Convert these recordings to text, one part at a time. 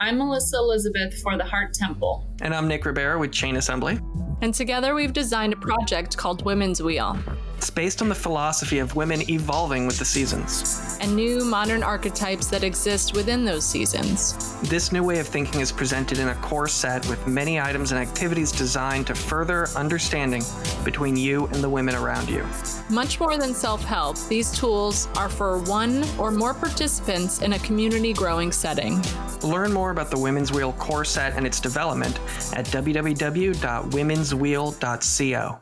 I'm Melissa Elizabeth for the Heart Temple. And I'm Nick Ribera with Chain Assembly. And together we've designed a project called Women's Wheel. It's based on the philosophy of women evolving with the seasons. And new modern archetypes that exist within those seasons. This new way of thinking is presented in a core set with many items and activities designed to further understanding between you and the women around you. Much more than self-help, these tools are for one or more participants in a community growing setting. Learn more about the Women's Wheel core set and its development at www.womenswheel.co.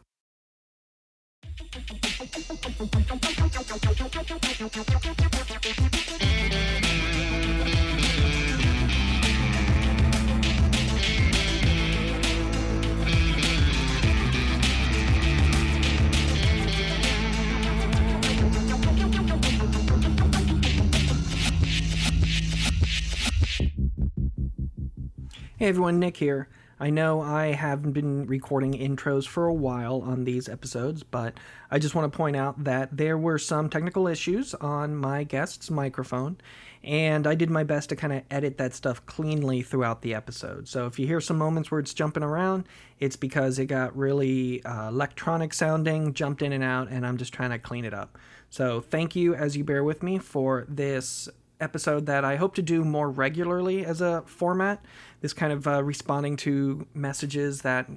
Hey everyone, Nick here. I know I haven't been recording intros for a while on these episodes, but I just want to point out that there were some technical issues on my guest's microphone, and I did my best to kind of edit that stuff cleanly throughout the episode. So if you hear some moments where it's jumping around, it's because it got really electronic sounding, jumped in and out, and I'm just trying to clean it up. So thank you as you bear with me for this episode that I hope to do more regularly as a format, this kind of responding to messages that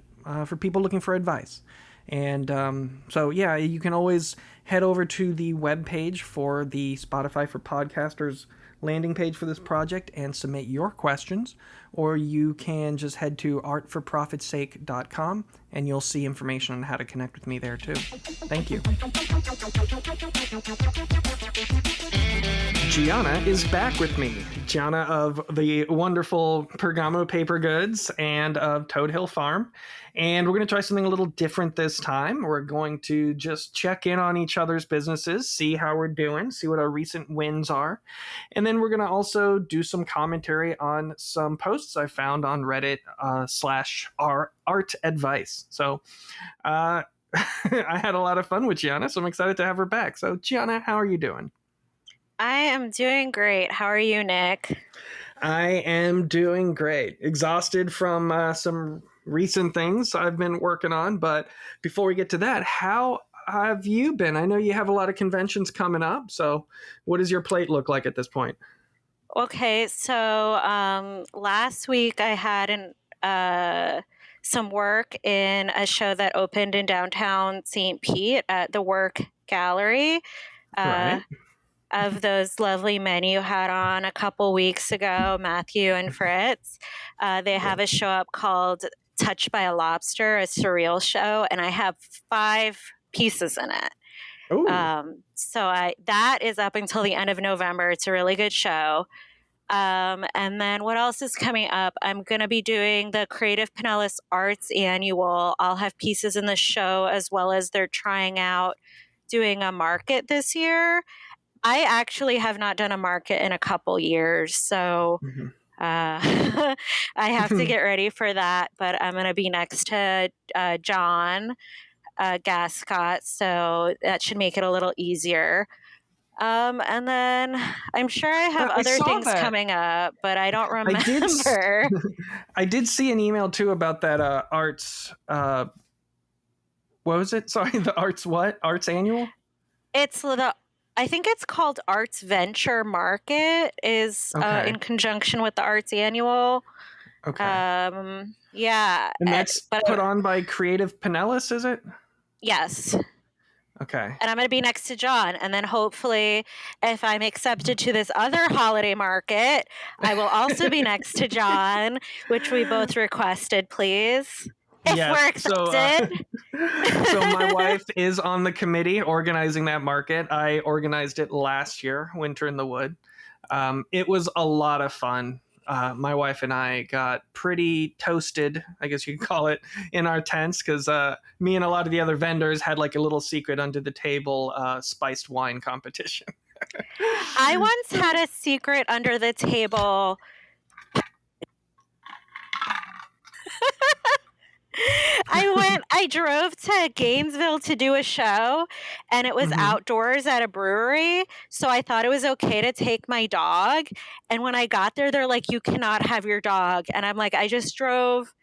for people looking for advice. And so yeah, you can always head over to the webpage for the Spotify for Podcasters landing page for this project and submit your questions, or you can just head to artforprofitsake.com and you'll see information on how to connect with me there too. Thank you. Gianna is back with me. Gianna of the wonderful Pergamo Paper Goods and of Toad Hill Farm. And we're going to try something a little different this time. We're going to just check in on each other's businesses, see how we're doing, see what our recent wins are. And then we're going to also do some commentary on some posts I found on Reddit /art advice. So I had a lot of fun with Gianna, so I'm excited to have her back. So Gianna, how are you doing? I am doing great. How are you, Nick? I am doing great. Exhausted from some recent things I've been working on. But before we get to that, how have you been? I know you have a lot of conventions coming up. So what does your plate look like at this point? Okay, so last week I had some work in a show that opened in downtown St. Pete at the Work Gallery. Right. Of those lovely men you had on a couple weeks ago, Matthew and Fritz. They have a show up called Touched by a Lobster, a surreal show, and I have 5 pieces in it. That is up until the end of November. It's a really good show. And then what else is coming up? I'm going to be doing the Creative Pinellas Arts Annual. I'll have pieces in the show, as well as they're trying out doing a market this year. I actually have not done a market in a couple years, so I have to get ready for that. But I'm going to be next to John Gascott, so that should make it a little easier. And then I'm sure I have other things coming up, but I don't remember. I did see an email too about that arts. What was it? Sorry, the arts what? Arts Annual? I think it's called Arts Venture Market is in conjunction with the Arts Annual. Okay. Yeah. And that's put on by Creative Pinellas, is it? Yes. Okay. And I'm going to be next to John. And then hopefully, if I'm accepted to this other holiday market, I will also be next to John, which we both requested, please. If we're accepted. So my wife is on the committee organizing that market. I organized it last year, Winter in the Wood. It was a lot of fun. My wife and I got pretty toasted, I guess you could call it, in our tents because me and a lot of the other vendors had like a little secret under the table spiced wine competition. I once had a secret under the table. I I drove to Gainesville to do a show, and it was outdoors at a brewery, so I thought it was okay to take my dog, and when I got there, they're like, "You cannot have your dog," and I'm like, "I just drove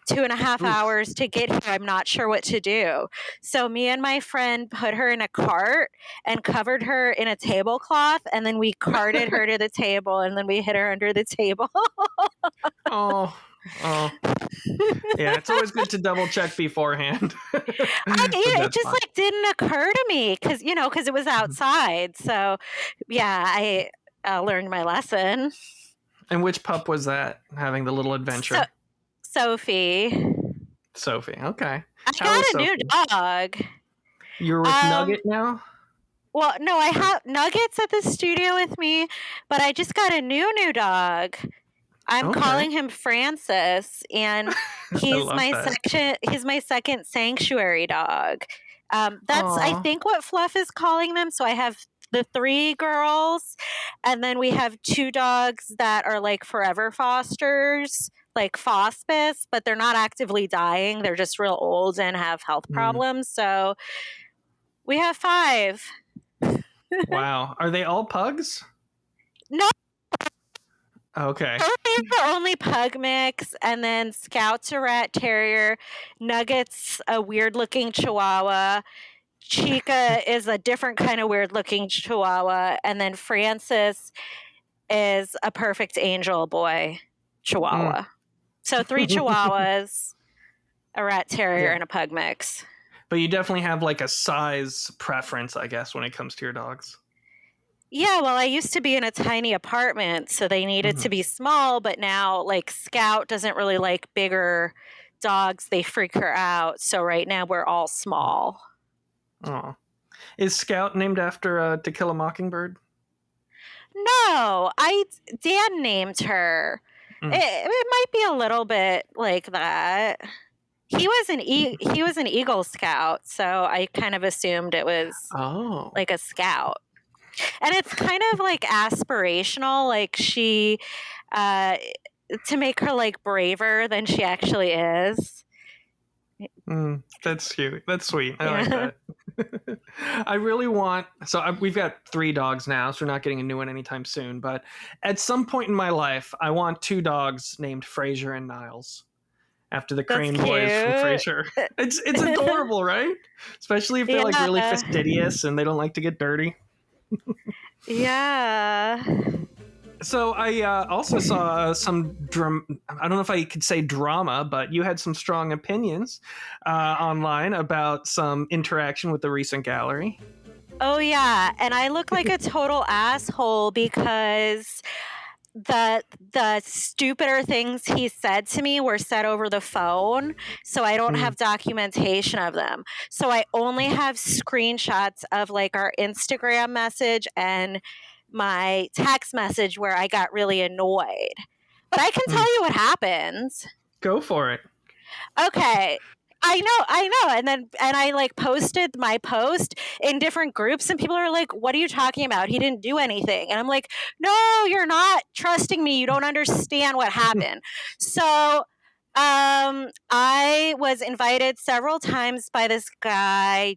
2.5 hours to get here. I'm not sure what to do." So me and my friend put her in a cart and covered her in a tablecloth, and then we carted her to the table, and then we hid her under the table. Oh. Yeah, it's always good to double check beforehand. It just like didn't occur to me because it was outside. So yeah, I learned my lesson. And which pup was that having the little adventure? Sophie. Okay. I got a new dog. You're with Nugget now? Well, no, I have Nuggets at the studio with me, but I just got a new dog. I'm calling him Francis, and he's my second sanctuary dog. That's I think what Fluff is calling them. So I have the 3 girls, and then we have 2 dogs that are like forever fosters, like hospice, but they're not actively dying. They're just real old and have health problems. So we have 5. Wow. Are they all pugs? No. Okay. Sophie's the only pug mix, and then Scout's a rat terrier, Nugget's a weird-looking chihuahua, Chica is a different kind of weird-looking chihuahua, and then Francis is a perfect angel boy chihuahua. So 3 chihuahuas, a rat terrier, and a pug mix. But you definitely have like a size preference, I guess, when it comes to your dogs. Yeah, well, I used to be in a tiny apartment, so they needed to be small, but now, like, Scout doesn't really like bigger dogs. They freak her out. So right now we're all small. Oh. Is Scout named after To Kill a Mockingbird? No, Dan named her. It might be a little bit like that. He was an Eagle Scout, so I kind of assumed it was like a scout. And it's kind of like aspirational, like she to make her like braver than she actually is. That's cute. That's sweet. I like that. I really want. We've got 3 dogs now, so we're not getting a new one anytime soon. But at some point in my life, I want 2 dogs named Frasier and Niles, after the Crane boys from Frasier. It's adorable, right? Especially if they're like really fastidious and they don't like to get dirty. Yeah. So I also saw some I don't know if I could say drama, but you had some strong opinions online about some interaction with the recent gallery. Oh yeah, and I look like a total asshole because the stupider things he said to me were said over the phone, so I don't have documentation of them. So I only have screenshots of like our Instagram message and my text message where I got really annoyed. But I can tell you what happens. Go for it. Okay. I know. And I like posted my post in different groups and people are like, "What are you talking about? He didn't do anything." And I'm like, "No, you're not trusting me. You don't understand what happened." So I was invited several times by this guy.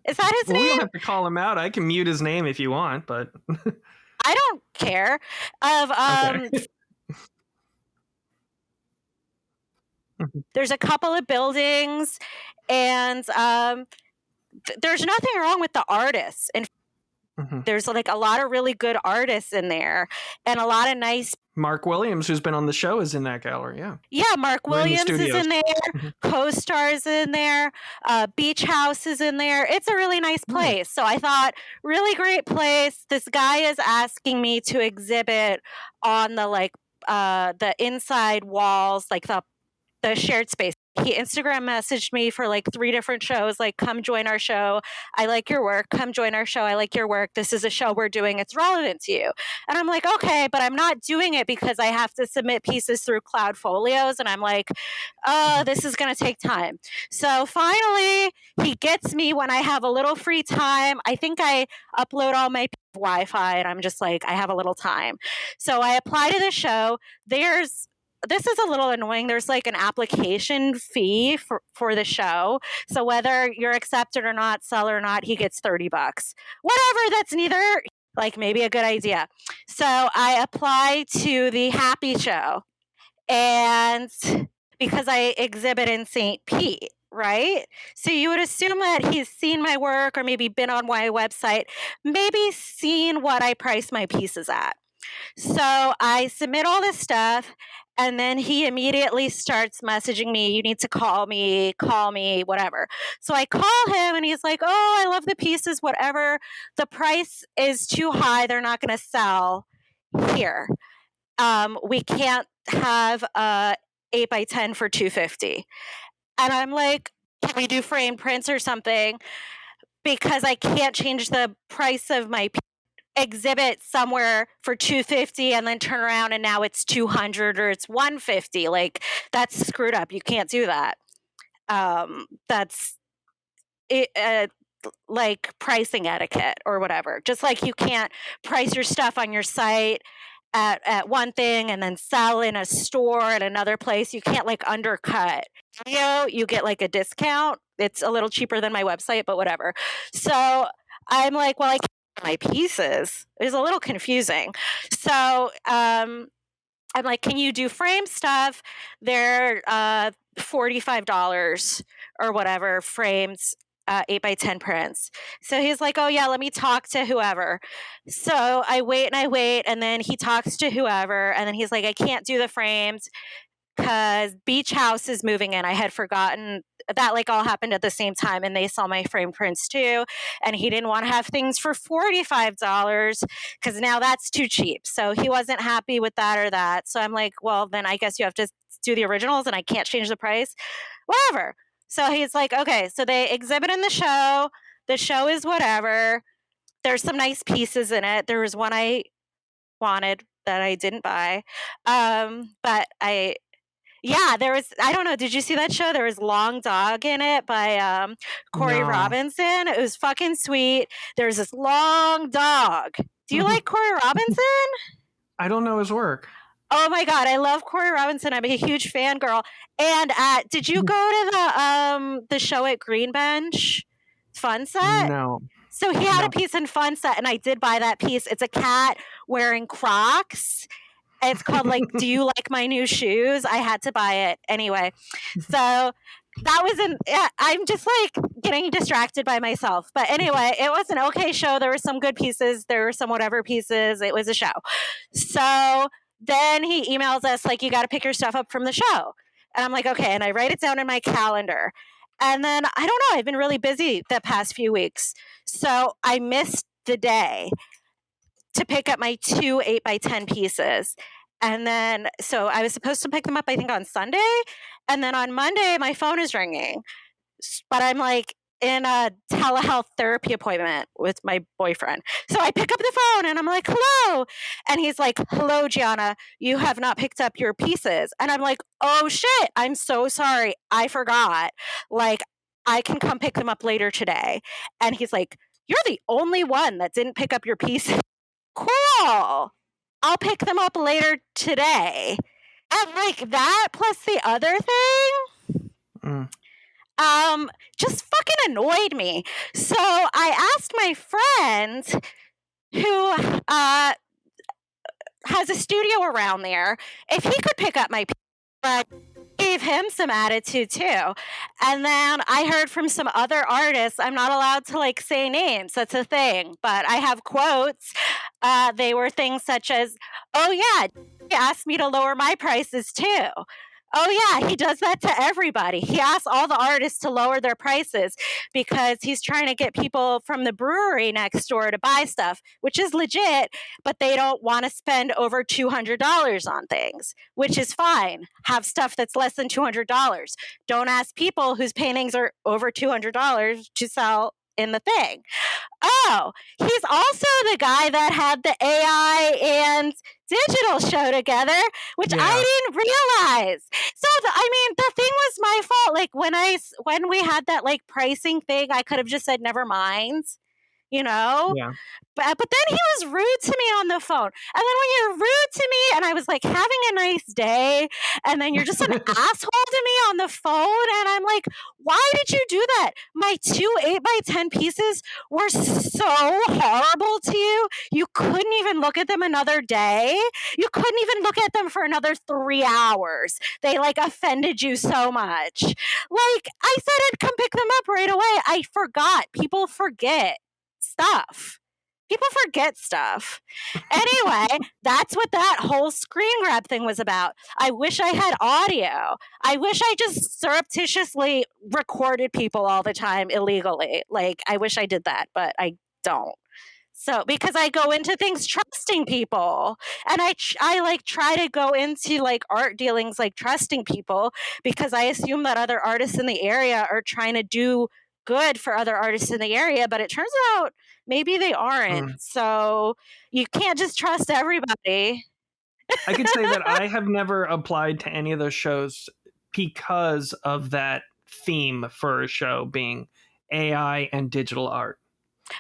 Is that his name? We don't have to call him out. I can mute his name if you want, but I don't care. There's a couple of buildings, and there's nothing wrong with the artists. And there's like a lot of really good artists in there, and a lot of nice. Mark Williams, who's been on the show, is in that gallery. Yeah, Mark Williams is in there. Co-Star's in there. Beach House is in there. It's a really nice place. So I thought, really great place. This guy is asking me to exhibit on the inside walls, like the shared space. He Instagram messaged me for like 3 different shows, like, "Come join our show. I like your work. Come join our show. I like your work. This is a show we're doing. It's relevant to you." And I'm like, okay, but I'm not doing it because I have to submit pieces through Cloudfolios. And I'm like, this is going to take time. So finally, he gets me when I have a little free time. I think I upload all my Wi-Fi and I'm just like, I have a little time. So I apply to the show. There's this is a little annoying. There's like an application fee for the show. So whether you're accepted or not, sell or not, he gets $30. Whatever, that's neither like maybe a good idea. So I apply to the Happy Show, and because I exhibit in St. Pete, right? So you would assume that he's seen my work or maybe been on my website, maybe seen what I price my pieces at. So I submit all this stuff, and then he immediately starts messaging me, you need to call me, whatever. So I call him, and he's like, oh, I love the pieces, whatever. The price is too high. They're not going to sell here. We can't have 8x10 for $250. And I'm like, can we do frame prints or something? Because I can't change the price of my exhibit somewhere for $250 and then turn around and now it's $200 or it's $150. Like, that's screwed up. You can't do that. That's it, like pricing etiquette or whatever. Just like you can't price your stuff on your site at one thing and then sell in a store at another place. You can't like undercut. You get like a discount. It's a little cheaper than my website, but whatever. So I'm like, well, I can't my pieces. It was a little confusing. So I'm like, can you do frame stuff? They're $45 or whatever, frames, 8x10 prints. So he's like, oh yeah, let me talk to whoever. So I wait, and then he talks to whoever, and then he's like, I can't do the frames because Beach House is moving in. I had forgotten that like all happened at the same time, and they saw my frame prints too, and he didn't want to have things for $45 because now that's too cheap. So he wasn't happy with that or that. So I'm like, well, then I guess you have to do the originals and I can't change the price. Whatever. So he's like, okay, so they exhibit in the show. The show is whatever. There's some nice pieces in it. There was one I wanted that I didn't buy. But there was, I don't know, did you see that show? There was Long Dog in it by Corey No. Robinson. It was fucking sweet. There's this long dog. Do you like Corey Robinson? I don't know his work. Oh my God, I love Corey Robinson. I'm a huge fangirl. And did you go to the show at Green Bench Fun Set? No. So he had a piece in Fun Set, and I did buy that piece. It's a cat wearing Crocs. It's called like, Do You Like My New Shoes? I had to buy it anyway. So that was I'm just like getting distracted by myself. But anyway, it was an okay show. There were some good pieces. There were some whatever pieces. It was a show. So then he emails us like, you got to pick your stuff up from the show. And I'm like, okay. And I write it down in my calendar. And then I don't know, I've been really busy the past few weeks. So I missed the day to pick up my 2 8x10 pieces. And then, so I was supposed to pick them up, I think on Sunday. And then on Monday, my phone is ringing. But I'm like in a telehealth therapy appointment with my boyfriend. So I pick up the phone and I'm like, hello. And he's like, hello, Gianna, you have not picked up your pieces. And I'm like, oh shit, I'm so sorry. I forgot. Like, I can come pick them up later today. And he's like, you're the only one that didn't pick up your pieces. Cool. I'll pick them up later today. And like that plus the other thing, just fucking annoyed me. So I asked my friend who has a studio around there if he could pick up my pieces, but gave him some attitude too. And then I heard from some other artists. I'm not allowed to like say names. That's a thing. But I have quotes. They were things such as, oh yeah, he asked me to lower my prices too. Oh yeah, he does that to everybody. He asks all the artists to lower their prices because he's trying to get people from the brewery next door to buy stuff, which is legit, but they don't want to spend over $200 on things, which is fine. Have stuff that's less than $200. Don't ask people whose paintings are over $200 to sell in the thing. Oh, he's also the guy that had the AI and digital show together, which I didn't realize. So, the thing was my fault. Like when we had that like pricing thing, I could have just said, never mind. you know? Yeah. But then he was rude to me on the phone. And then when you're rude to me and I was like having a nice day, and then you're just an asshole to me on the phone, and I'm like, why did you do that? My 2 8x10 pieces were so horrible to you. You couldn't even look at them another day. You couldn't even look at them for another 3 hours. They like offended you so much. Like I said I'd come pick them up right away. I forgot. People forget stuff. People forget stuff. Anyway, that's what that whole screen grab thing was about. I wish I had audio. I wish I just surreptitiously recorded people all the time illegally. Like, I wish I did that, but I don't. So, because I go into things trusting people, and I like try to go into like art dealings like trusting people, because I assume that other artists in the area are trying to do good for other artists in the area, but it turns out maybe they aren't. So you can't just trust everybody. I could say that I have never applied to any of those shows because of that theme for a show being AI and digital art.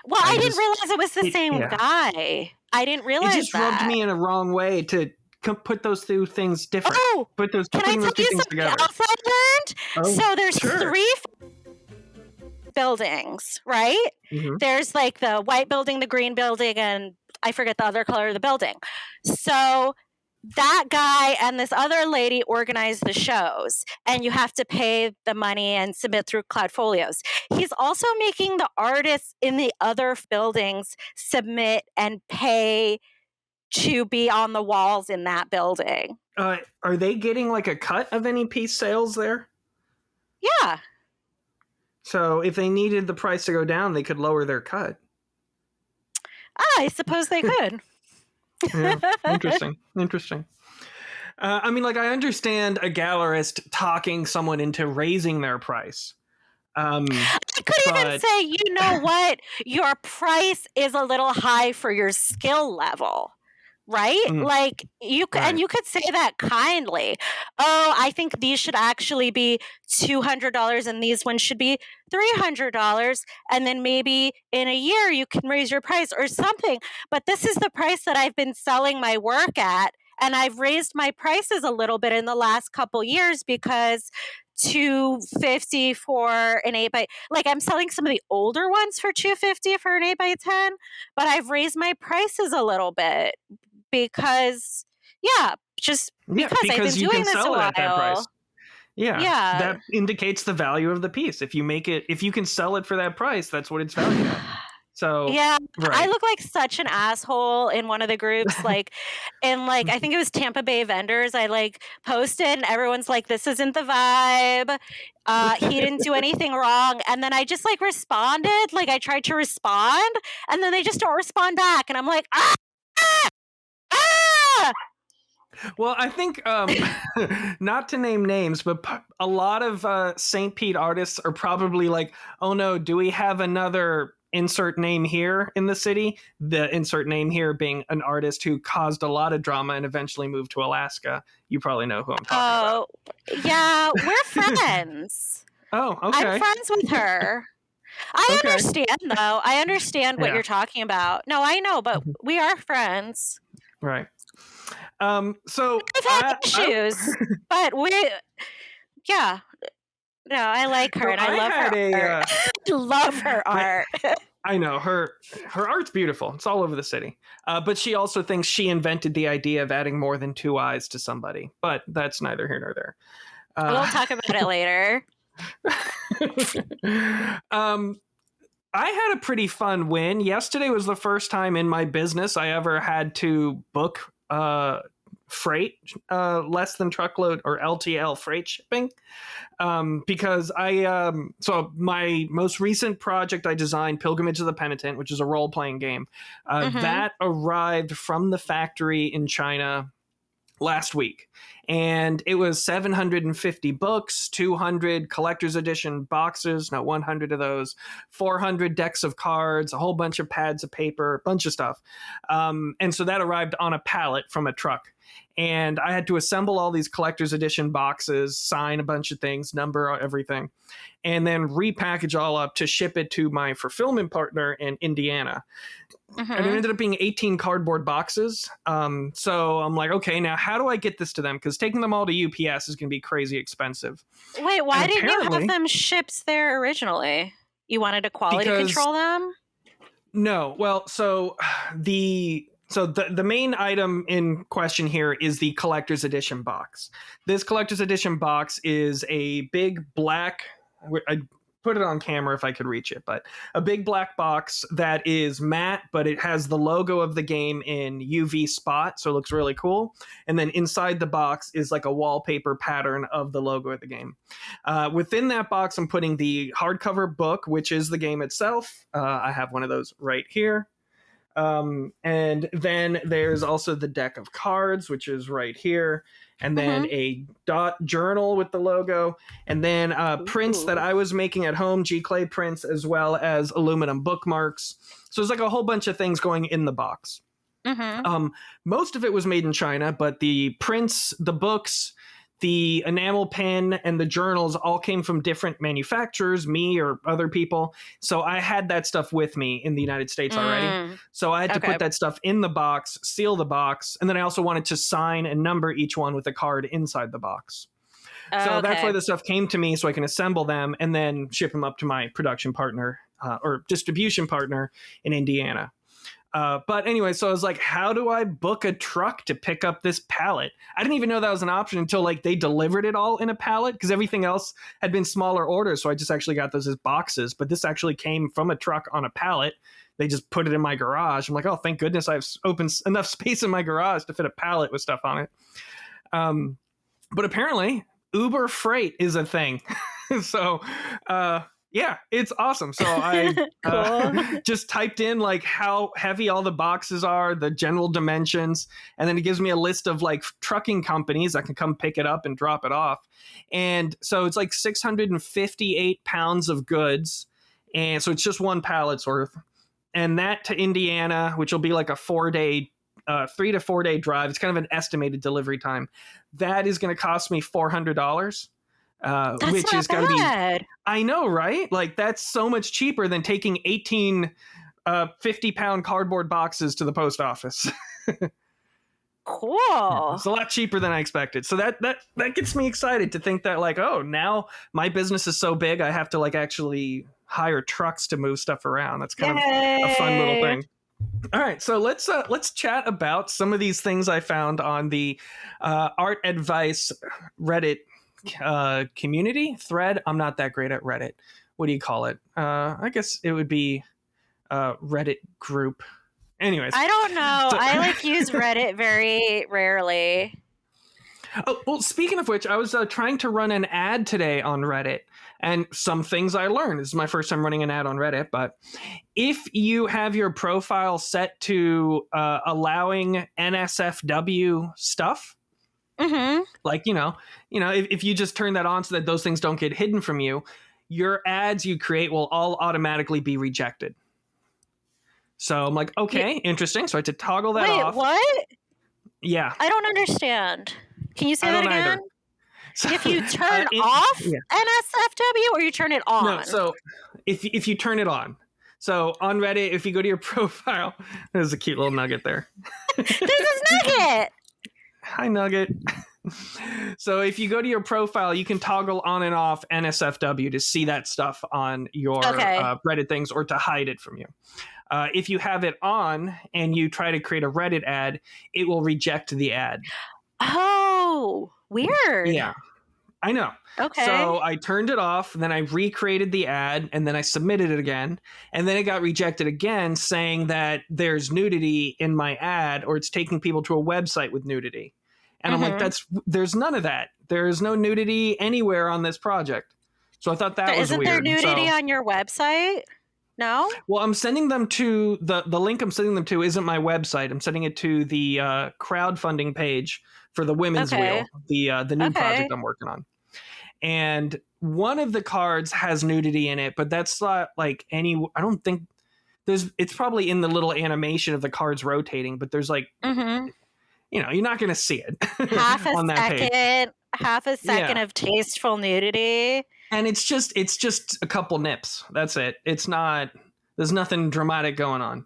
Well, I didn't realize it was the same yeah. guy. I didn't realize it just rubbed me in a wrong way to put those two things different. Oh, put those can I putting tell those two you things something together. else I learned? Oh, So there's sure. 3 buildings, right? Mm-hmm. There's like the white building, the green building, and I forget the other color of the building. So that guy and this other lady organize the shows, and you have to pay the money and submit through Cloudfolios. He's also making the artists in the other buildings submit and pay to be on the walls in that building. Are they getting like a cut of any piece sales there? Yeah. So if they needed the price to go down, they could lower their cut. I suppose they could. Yeah, interesting. I mean, like, I understand a gallerist talking someone into raising their price. I could even say, you know what? Your price is a little high for your skill level. Right? Like you could, and you could say that kindly. Oh, I think these should actually be $200 and these ones should be $300. And then maybe in a year you can raise your price or something. But this is the price that I've been selling my work at. And I've raised my prices a little bit in the last couple years because $250 for an 8x, like I'm selling some of the older ones for $250 for an 8x10, but I've raised my prices a little bit because because I've been doing this a while. At that price. Yeah, that indicates the value of the piece. If you can sell it for that price, that's what it's valued at. So yeah, right. I look like such an asshole in one of the groups, like in like I think it was Tampa Bay vendors. I like posted, and everyone's like, "This isn't the vibe. He didn't do anything wrong." And then I just like responded, like I tried to respond, and then they just don't respond back, and I'm like, ah! Well, I think, not to name names, but a lot of St. Pete artists are probably like, oh no, do we have another insert name here in the city? The insert name here being an artist who caused a lot of drama and eventually moved to Alaska. You probably know who I'm talking about. Yeah, we're friends. Oh, okay. I'm friends with her. I understand, though. I understand what you're talking about. No, I know, but we are friends. Right. So we've had issues, but no, I like her, and I love her art. I love her art. I know her art's beautiful. It's all over the city. But she also thinks she invented the idea of adding more than 2 eyes to somebody. But that's neither here nor there. We'll talk about it later. I had a pretty fun win. Yesterday was the first time in my business I ever had to book freight, less than truckload or LTL freight shipping, because so my most recent project I designed, Pilgrimage of the Penitent, which is a role-playing game, that arrived from the factory in China last week, And it was 750 books, 200 collector's edition boxes, not 100 of those, 400 decks of cards, a whole bunch of pads of paper, a bunch of stuff. And so that arrived on a pallet from a truck. And I had to assemble all these collector's edition boxes, sign a bunch of things, number everything, and then repackage all up to ship it to my fulfillment partner in Indiana. Mm-hmm. And it ended up being 18 cardboard boxes. So I'm like, okay, now how do I get this to them? Because taking them all to UPS is going to be crazy expensive. Wait, why And didn't you apparently- have them shipped there originally? You wanted to quality control them? No, well, so the main item in question here is the collector's edition box. This collector's edition box is a big black, I put it on camera if I could reach it, but a big black box that is matte, but it has the logo of the game in UV spot, so it looks really cool. And then inside the box is like a wallpaper pattern of the logo of the game. Within that box, I'm putting the hardcover book, which is the game itself. I have one of those right here. And then there's also the deck of cards, which is right here. And then a dot journal with the logo. And then prints that I was making at home, G-Clay prints, as well as aluminum bookmarks. So it's like a whole bunch of things going in the box. Most of it was made in China, but the prints, the books, the enamel pen, and the journals all came from different manufacturers, me or other people. So I had that stuff with me in the United States already. So I had to put that stuff in the box, seal the box, and then I also wanted to sign and number each one with a card inside the box. So that's why the stuff came to me, so I can assemble them and then ship them up to my production partner or distribution partner in Indiana. But anyway, so I was like, how do I book a truck to pick up this pallet? I didn't even know that was an option until like they delivered it all in a pallet, because everything else had been smaller orders. So I just actually got those as boxes, but this actually came from a truck on a pallet. They just put it in my garage. I'm like, oh, thank goodness I have enough space in my garage to fit a pallet with stuff on it. But apparently Uber Freight is a thing. So, yeah, it's awesome. So I just typed in like how heavy all the boxes are, the general dimensions, and then it gives me a list of like trucking companies that can come pick it up and drop it off. And so it's like 658 pounds of goods. And so it's just one pallet's worth. And that to Indiana, which will be like a 3 to 4 day drive. It's kind of an estimated delivery time. That is going to cost me $400. That's which not is going to bad. be, I know, right? Like that's so much cheaper than taking 18 50-pound cardboard boxes to the post office. Cool. It's a lot cheaper than I expected. So that gets me excited to think that like, oh, now my business is so big, I have to like actually hire trucks to move stuff around. That's kind of a fun little thing. All right, so let's chat about some of these things I found on the Art Advice Reddit community thread. I'm not that great at Reddit. What do you call it? I guess it would be Reddit group. Anyways, I don't know. I like use Reddit very rarely. Oh, well, speaking of which, I was trying to run an ad today on Reddit, and some things I learned. This is my first time running an ad on Reddit, but if you have your profile set to allowing NSFW stuff, like, if you just turn that on so that those things don't get hidden from you, your ads you create will all automatically be rejected. So I'm like, okay, interesting. So I had to toggle that off. Wait, what? Yeah. I don't understand. Can you say that again? Either. So, if you turn off NSFW or you turn it on? No, so if you turn it on. So on Reddit, if you go to your profile, there's a cute little nugget there. This is Nugget. Hi, Nugget. So if you go to your profile, you can toggle on and off NSFW to see that stuff on your Reddit things or to hide it from you. If you have it on and you try to create a Reddit ad, it will reject the ad. Oh, weird. Yeah, I know. Okay. So I turned it off, then I recreated the ad, and then I submitted it again. And then it got rejected again, saying that there's nudity in my ad, or it's taking people to a website with nudity. And I'm like, there's none of that. There's no nudity anywhere on this project. So I thought that was weird. Isn't there nudity on your website? No? Well, I'm sending them to the link I'm sending them to isn't my website. I'm sending it to the crowdfunding page for the Women's Okay. Wheel, the new project Okay. I'm working on. And one of the cards has nudity in it, but that's not like any. I don't think there's. It's probably in the little animation of the cards rotating, but there's like, Mm-hmm. you're not going to see it Half a on that page. second Yeah, of tasteful nudity. and it's just a couple nips. That's it. It's not. There's nothing dramatic going on.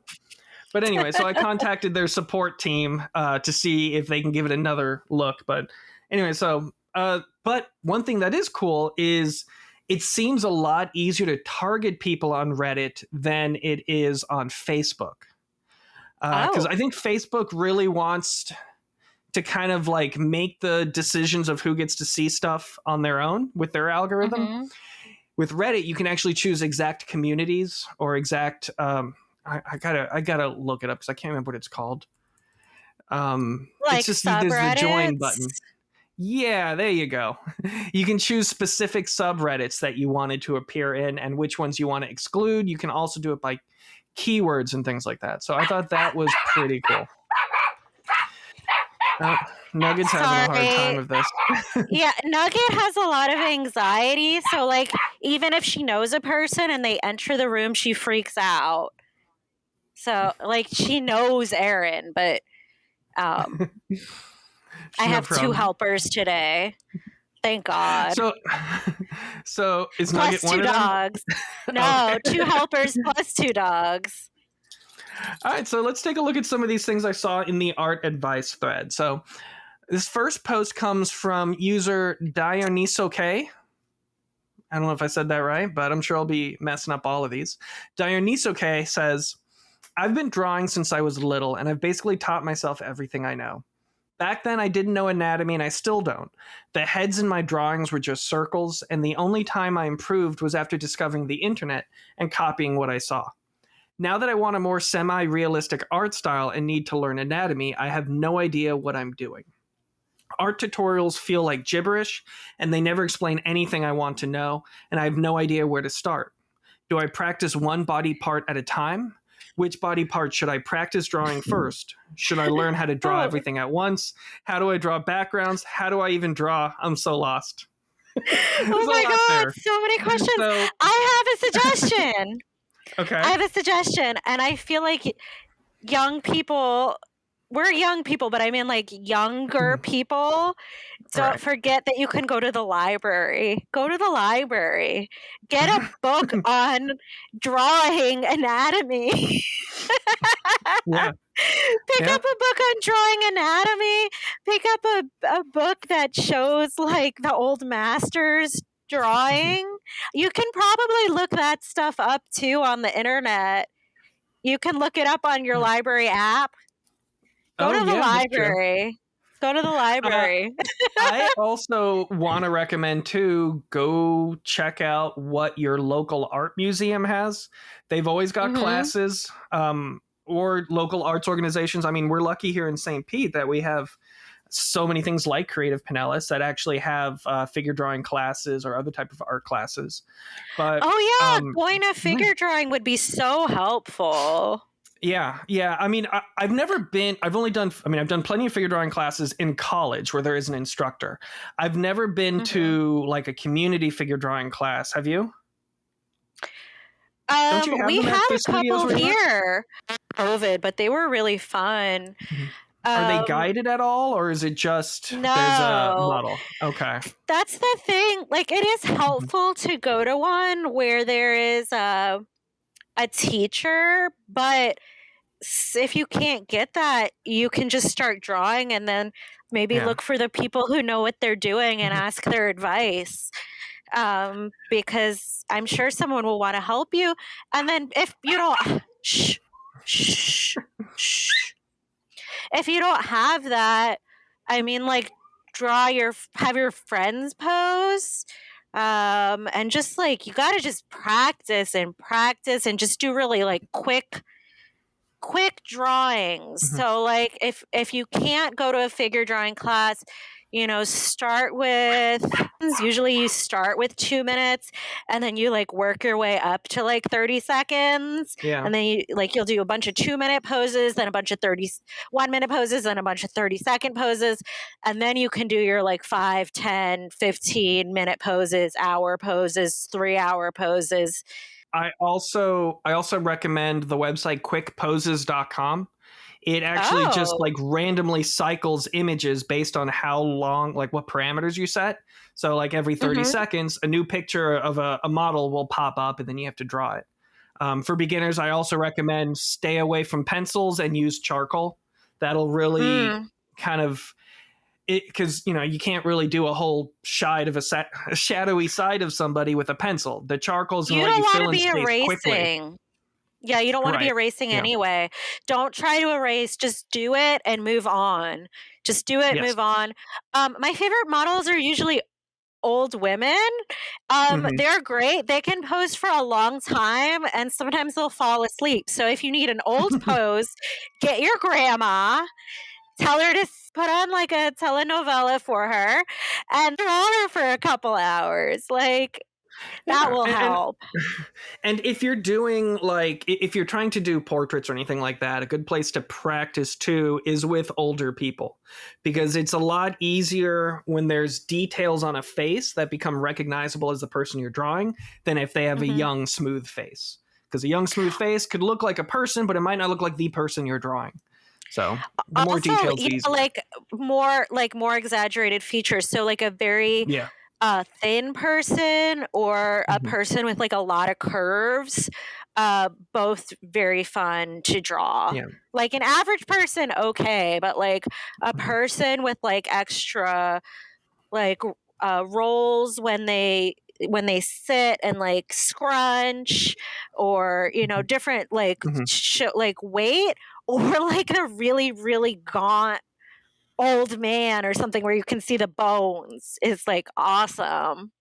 But anyway, so I contacted their support team to see if they can give it another look. But anyway, but one thing that is cool is it seems a lot easier to target people on Reddit than it is on Facebook. Because I think Facebook really wants to kind of like make the decisions of who gets to see stuff on their own with their algorithm. Mm-hmm. With Reddit, you can actually choose exact communities or exact. I gotta look it up because I can't remember what it's called. Like it's just there's the join subreddits. button. Yeah, there you go. You can choose specific subreddits that you wanted to appear in and which ones you want to exclude. You can also do it by keywords and things like that. So I thought that was pretty cool. Nugget's having a hard time with this. Yeah, Nugget has a lot of anxiety. So, like, even if she knows a person and they enter the room, she freaks out. So, like, she knows Aaron, but I have two helpers today. Thank God. So is plus Nugget one two of them? dogs. No, Okay. 2 helpers plus 2 dogs. All right, so let's take a look at some of these things I saw in the art advice thread. So this first post comes from user Dionysok. I don't know if I said that right, but I'm sure I'll be messing up all of these. Dionysok says, I've been drawing since I was little, and I've basically taught myself everything I know. Back then, I didn't know anatomy, and I still don't. The heads in my drawings were just circles, and the only time I improved was after discovering the internet and copying what I saw. Now that I want a more semi-realistic art style and need to learn anatomy, I have no idea what I'm doing. Art tutorials feel like gibberish, and they never explain anything I want to know, and I have no idea where to start. Do I practice one body part at a time? Which body part should I practice drawing first? Should I learn how to draw everything at once? How do I draw backgrounds? How do I even draw? I'm so lost. Oh my God, so many questions. So, I have a suggestion. Okay. I have a suggestion, and I feel like young people, we're young people, but I mean like younger people, don't forget that you can go to the library. Go to the library. Get a book on drawing anatomy. Yeah. Pick up a book on drawing anatomy. Pick up a book that shows like the old masters drawing. You can probably look that stuff up too on the internet. You can look it up on your library app. Go to the library. Go to the library. I also want to recommend too, go check out what your local art museum has. They've always got classes, or local arts organizations. I mean, we're lucky here in St. Pete that we have so many things like Creative Pinellas that actually have figure drawing classes or other type of art classes. But going to figure drawing would be so helpful. Yeah. I mean, I've done plenty of figure drawing classes in college where there is an instructor. I've never been to like a community figure drawing class. Have you? Don't you have we had a couple here, COVID, but they were really fun. Are they guided at all, or is it just no, there's a model? Okay. That's the thing. Like, it is helpful to go to one where there is a teacher, but if you can't get that, you can just start drawing and then maybe look for the people who know what they're doing and ask their advice. Because I'm sure someone will want to help you. And then if you don't, if you don't have that, I mean, like, have your friends pose. And just like, you got to just practice and just do really like quick drawings. So like if you can't go to a figure drawing class, start with, usually you start with 2 minutes and then you like work your way up to like 30 seconds. Yeah. And then you'll do a bunch of 2-minute poses, then a bunch of 31-minute poses, and a bunch of 30-second poses. And then you can do your like 5, 10, 15-minute poses, hour poses, 3-hour poses. I also recommend the website quickposes.com. It actually just like Oh. randomly cycles images based on how long, like what parameters you set. So like every 30 Mhm. seconds, a new picture of a model will pop up and then you have to draw it. For beginners, I also recommend stay away from pencils and use charcoal. That'll really Mm. kind of because you can't really do a whole a shadowy side of somebody with a pencil. The charcoal's gonna You let don't you want to fill in be space quickly. erasing. Yeah, you don't want to be Right. erasing Yeah. anyway. Don't try to erase. Just do it and move on. Just do it, Yes. move on. My favorite models are usually old women. Hmm. They're great. They can pose for a long time and sometimes they'll fall asleep. So if you need an old pose, get your grandma, tell her to put on like a telenovela for her and draw her for a couple hours. Like, that Yeah. will And help. and if you're doing if you're trying to do portraits or anything like that, a good place to practice too is with older people, because it's a lot easier when there's details on a face that become recognizable as the person you're drawing than if they have a Mhm. young smooth face, because a young smooth face could look like a person but it might not look like the person you're drawing. So the more Also, details, the easier. more exaggerated features. So like a very Yeah. thin person or a Mhm. person with like a lot of curves, both very fun to draw. Yeah. Like an average person, okay, but like a Mhm. person with like extra like rolls when they sit and like scrunch, or Mhm. different like Mhm. like weight, or like a really really gaunt old man or something where you can see the bones is like awesome.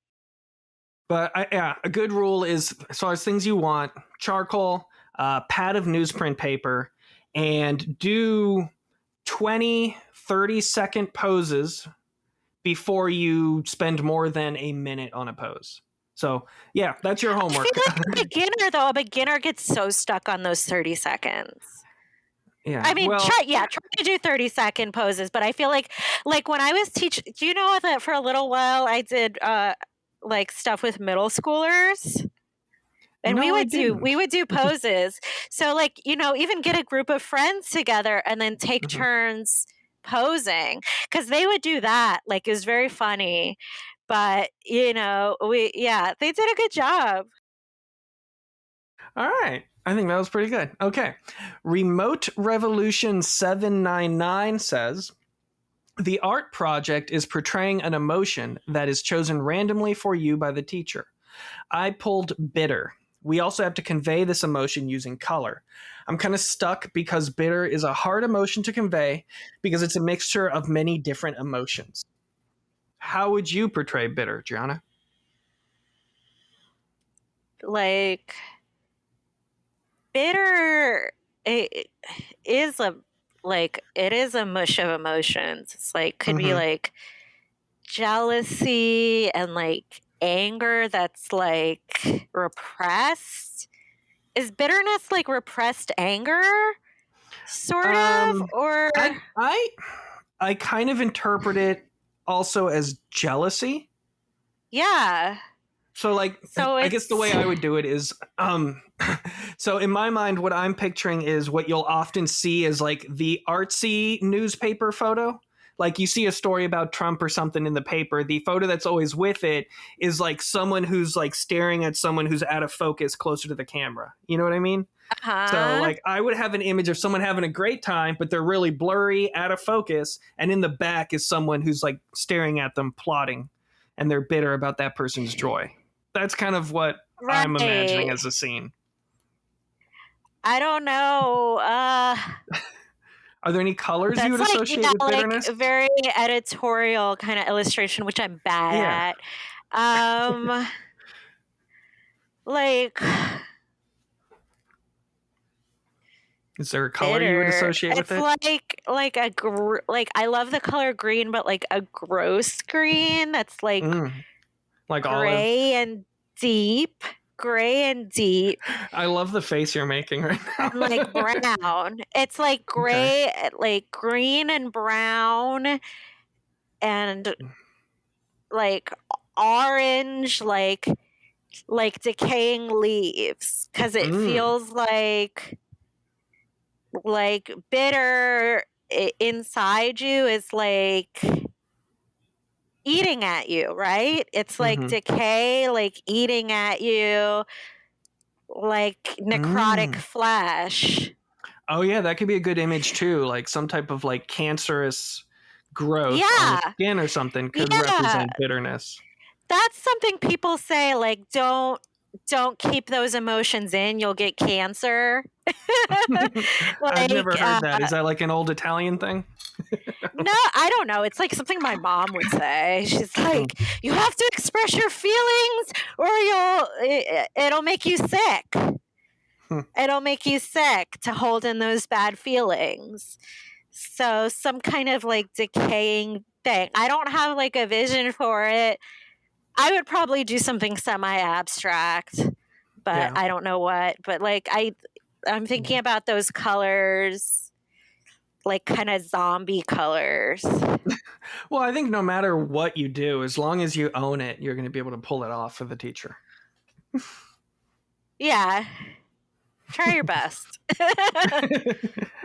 But yeah, a good rule is, as far as things you want: charcoal, pad of newsprint paper, and do 20, 30-second poses before you spend more than a minute on a pose. So yeah, that's your I feel homework. like a beginner gets so stuck on those 30 seconds. Yeah. I mean, Well, try to do 30-second poses, but I feel like when I was teaching, do you know that for a little while I did like stuff with middle schoolers? And no, I we didn't. would do poses. So like, even get a group of friends together and then take Mhm. turns posing, cuz they would do that. Like, it was very funny. But, they did a good job. All right. I think that was pretty good. Okay. Remote Revolution 799 says, the art project is portraying an emotion that is chosen randomly for you by the teacher. I pulled bitter. We also have to convey this emotion using color. I'm kind of stuck because bitter is a hard emotion to convey because it's a mixture of many different emotions. How would you portray bitter, Gianna? Like, bitter it is a it is a mush of emotions. It's like could be Mm-hmm. like jealousy and like anger that's like repressed. Is bitterness like repressed anger? Sort of? Um, Or I kind of interpret it also as jealousy. yeah. So like, So I guess the way it's I would do it is so in my mind what I'm picturing is what you'll often see is like the artsy newspaper photo. Like you see a story about Trump or something in the paper, the photo that's always with it is like someone who's like staring at someone who's out of focus closer to the camera. You know what I mean? So uh-huh. like I would have an image of someone having a great time but they're really blurry, out of focus, and in the back is someone who's like staring at them plotting and they're bitter about that person's joy. That's kind of what I'm imagining Right. as a scene. I don't know. Are there any colors you That's would like, associate yeah, with like bitterness? a very editorial kind of illustration, which I'm Yeah. bad at. Like, Is there a color you would associate with It's it? like I love the color green, but like a gross green that's like Like olive. gray and deep. Gray and deep. I love the face you're making right now. And like brown. It's like gray, like green and brown and like orange, like decaying leaves, because it feels like bitter inside you is like eating at you, right? It's like decay, like eating at you, like necrotic flesh. Oh yeah, that could be a good image too. Like some type of like cancerous growth on the Yeah. skin or something could Yeah. represent bitterness. That's something people say, like, don't keep those emotions in, you'll get cancer. I've never Like, heard that. Is that like an old Italian thing? no, I don't know. It's like something my mom would say. She's like, you have to express your feelings or it'll make you sick. It'll make you sick to hold in those bad feelings. So some kind of like decaying thing. I don't have like a vision for it. I would probably do something semi-abstract, but Yeah. I don't know what. But like I'm thinking about those colors, like kind of zombie colors. Well, I think no matter what you do, as long as you own it, you're going to be able to pull it off for the teacher. Yeah. Try your best.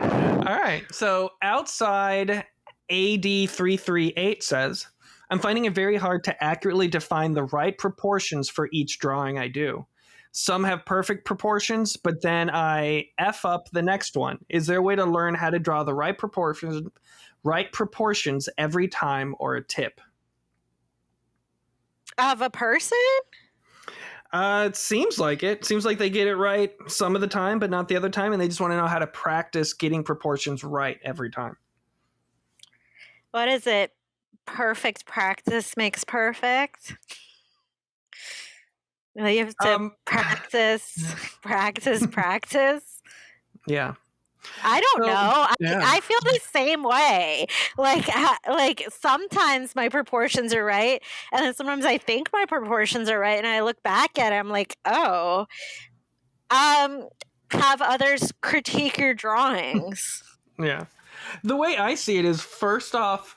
All right. So outside AD 338 says, I'm finding it very hard to accurately define the right proportions for each drawing I do. Some have perfect proportions, but then I F up the next one. Is there a way to learn how to draw the right proportions every time, or a tip? Of a person? It seems like it. Seems like they get it right some of the time, but not the other time, and they just want to know how to practice getting proportions right every time. What is it? Perfect practice makes perfect. You have to practice. Yeah. I don't know. Yeah. I feel the same way. Like sometimes my proportions are right, and then sometimes I think my proportions are right, and I look back at it, I'm like, oh. Have others critique your drawings. Yeah. The way I see it is, first off,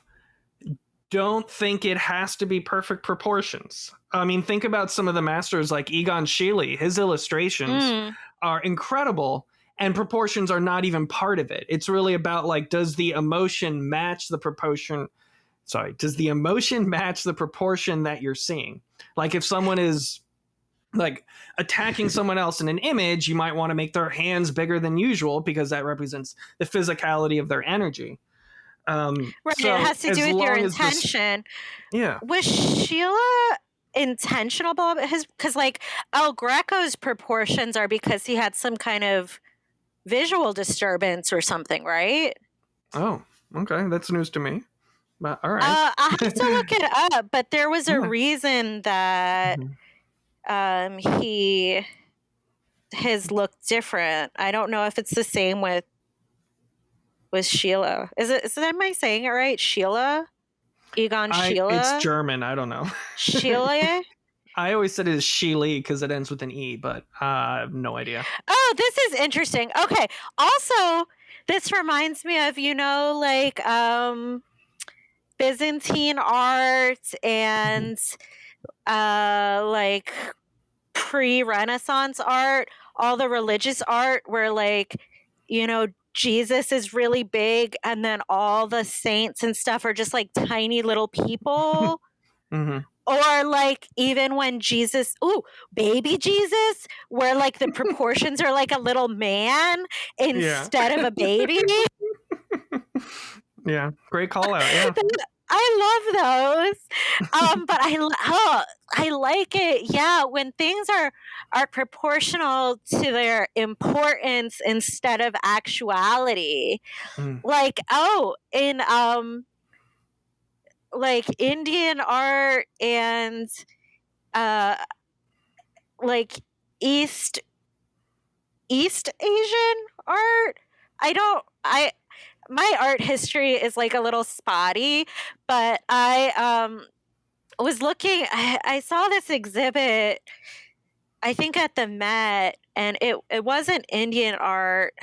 don't think it has to be perfect proportions. I mean, think about some of the masters like Egon Schiele. His illustrations are incredible, and proportions are not even part of it. It's really about like, does the emotion match the proportion? Does the emotion match the proportion that you're seeing? Like if someone is like attacking someone else in an image, you might want to make their hands bigger than usual because that represents the physicality of their energy. Right, so it has to do with your intention. Yeah. Was Sheila intentional about his? Because like El Greco's proportions are because he had some kind of visual disturbance or something, right? Oh, okay, that's news to me. But all right. I have to look it up, but there was a reason that his looked different. I don't know if it's the same with Sheila. Am I saying it right? Sheila? Egon Schiele? It's German. I don't know. Schiele? I always said it is Schiele because it ends with an E, but I have no idea. Oh, this is interesting. Okay. Also, this reminds me of, like Byzantine art and like pre-Renaissance art, all the religious art where like, Jesus is really big and then all the saints and stuff are just like tiny little people. Or like even when baby Jesus, where like the proportions are like a little man instead of a baby. Yeah, great call out. Yeah. I love those. But I like it. Yeah, when things are proportional to their importance instead of actuality. Like in like Indian art and like East Asian art. my art history is like a little spotty, but I was looking, I saw this exhibit, I think at the Met, and it wasn't Indian art.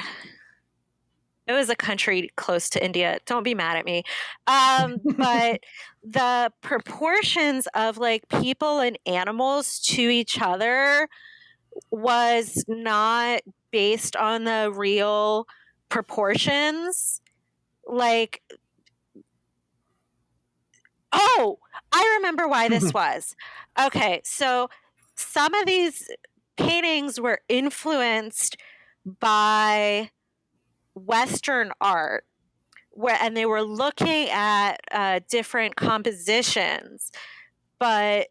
It was a country close to India. Don't be mad at me. But the proportions of like people and animals to each other was not based on the real proportions. Like, oh, I remember why this was. Okay, so some of these paintings were influenced by Western art, and they were looking at different compositions, but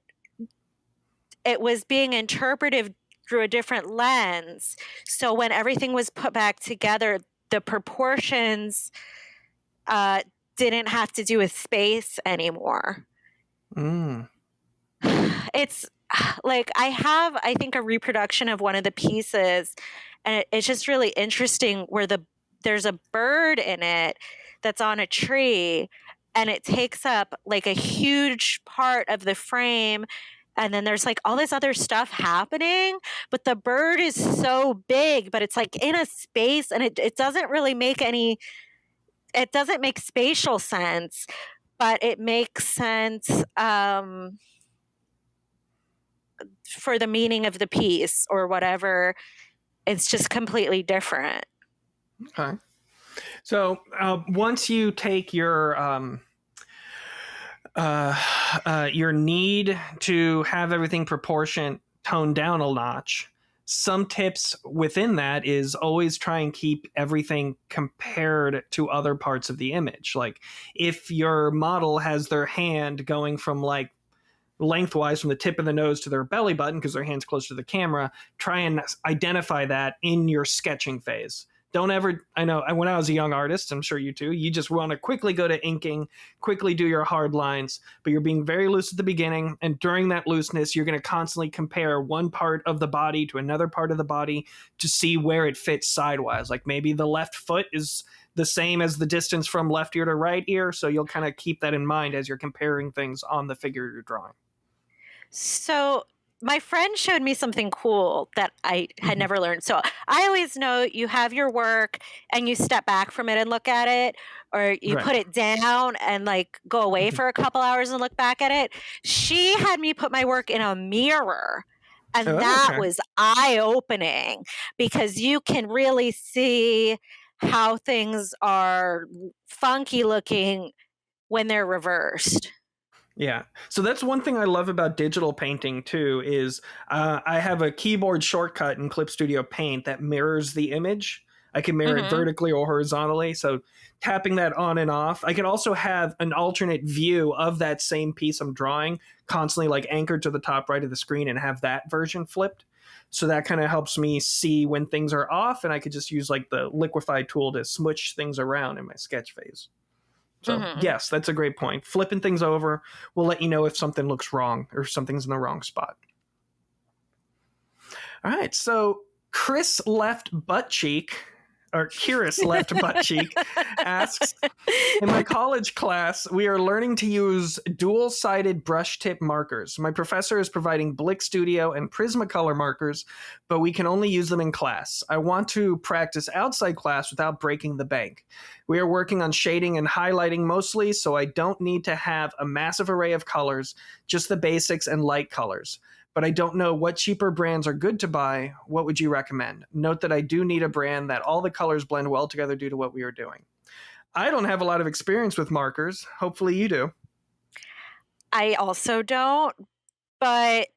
it was being interpreted through a different lens. So when everything was put back together, the proportions didn't have to do with space anymore. It's like I think a reproduction of one of the pieces, and it's just really interesting where there's a bird in it that's on a tree, and it takes up like a huge part of the frame, and then there's like all this other stuff happening, but the bird is so big, but it's like in a space, and it doesn't really make it doesn't make spatial sense, but it makes sense for the meaning of the piece or whatever. It's just completely different. Okay. So once you take your need to have everything proportioned toned down a notch, some tips within that is always try and keep everything compared to other parts of the image. Like if your model has their hand going from like lengthwise from the tip of the nose to their belly button because their hand's close to the camera, try and identify that in your sketching phase. Don't ever, I know when I was a young artist, I'm sure you too, you just want to quickly go to inking, quickly do your hard lines, but you're being very loose at the beginning. And during that looseness, you're going to constantly compare one part of the body to another part of the body to see where it fits sidewise. Like maybe the left foot is the same as the distance from left ear to right ear. So you'll kind of keep that in mind as you're comparing things on the figure you're drawing. So my friend showed me something cool that I had never learned. So I always know you have your work and you step back from it and look at it, or you put it down and like go away for a couple hours and look back at it. She had me put my work in a mirror. And that was eye-opening because you can really see how things are funky looking when they're reversed. Yeah. So that's one thing I love about digital painting too is I have a keyboard shortcut in Clip Studio Paint that mirrors the image. I can mirror it vertically or horizontally. So tapping that on and off. I can also have an alternate view of that same piece I'm drawing constantly like anchored to the top right of the screen and have that version flipped. So that kind of helps me see when things are off, and I could just use like the liquify tool to smoosh things around in my sketch phase. So yes, that's a great point. Flipping things over will let you know if something looks wrong or something's in the wrong spot. All right, so Chris left butt cheek, or Kiris left butt cheek, asks, in my college class, we are learning to use dual-sided brush tip markers. My professor is providing Blick Studio and Prismacolor markers, but we can only use them in class. I want to practice outside class without breaking the bank. We are working on shading and highlighting mostly, so I don't need to have a massive array of colors, just the basics and light colors. But I don't know what cheaper brands are good to buy. What would you recommend? Note that I do need a brand that all the colors blend well together due to what we are doing. I don't have a lot of experience with markers. Hopefully you do. I also don't, but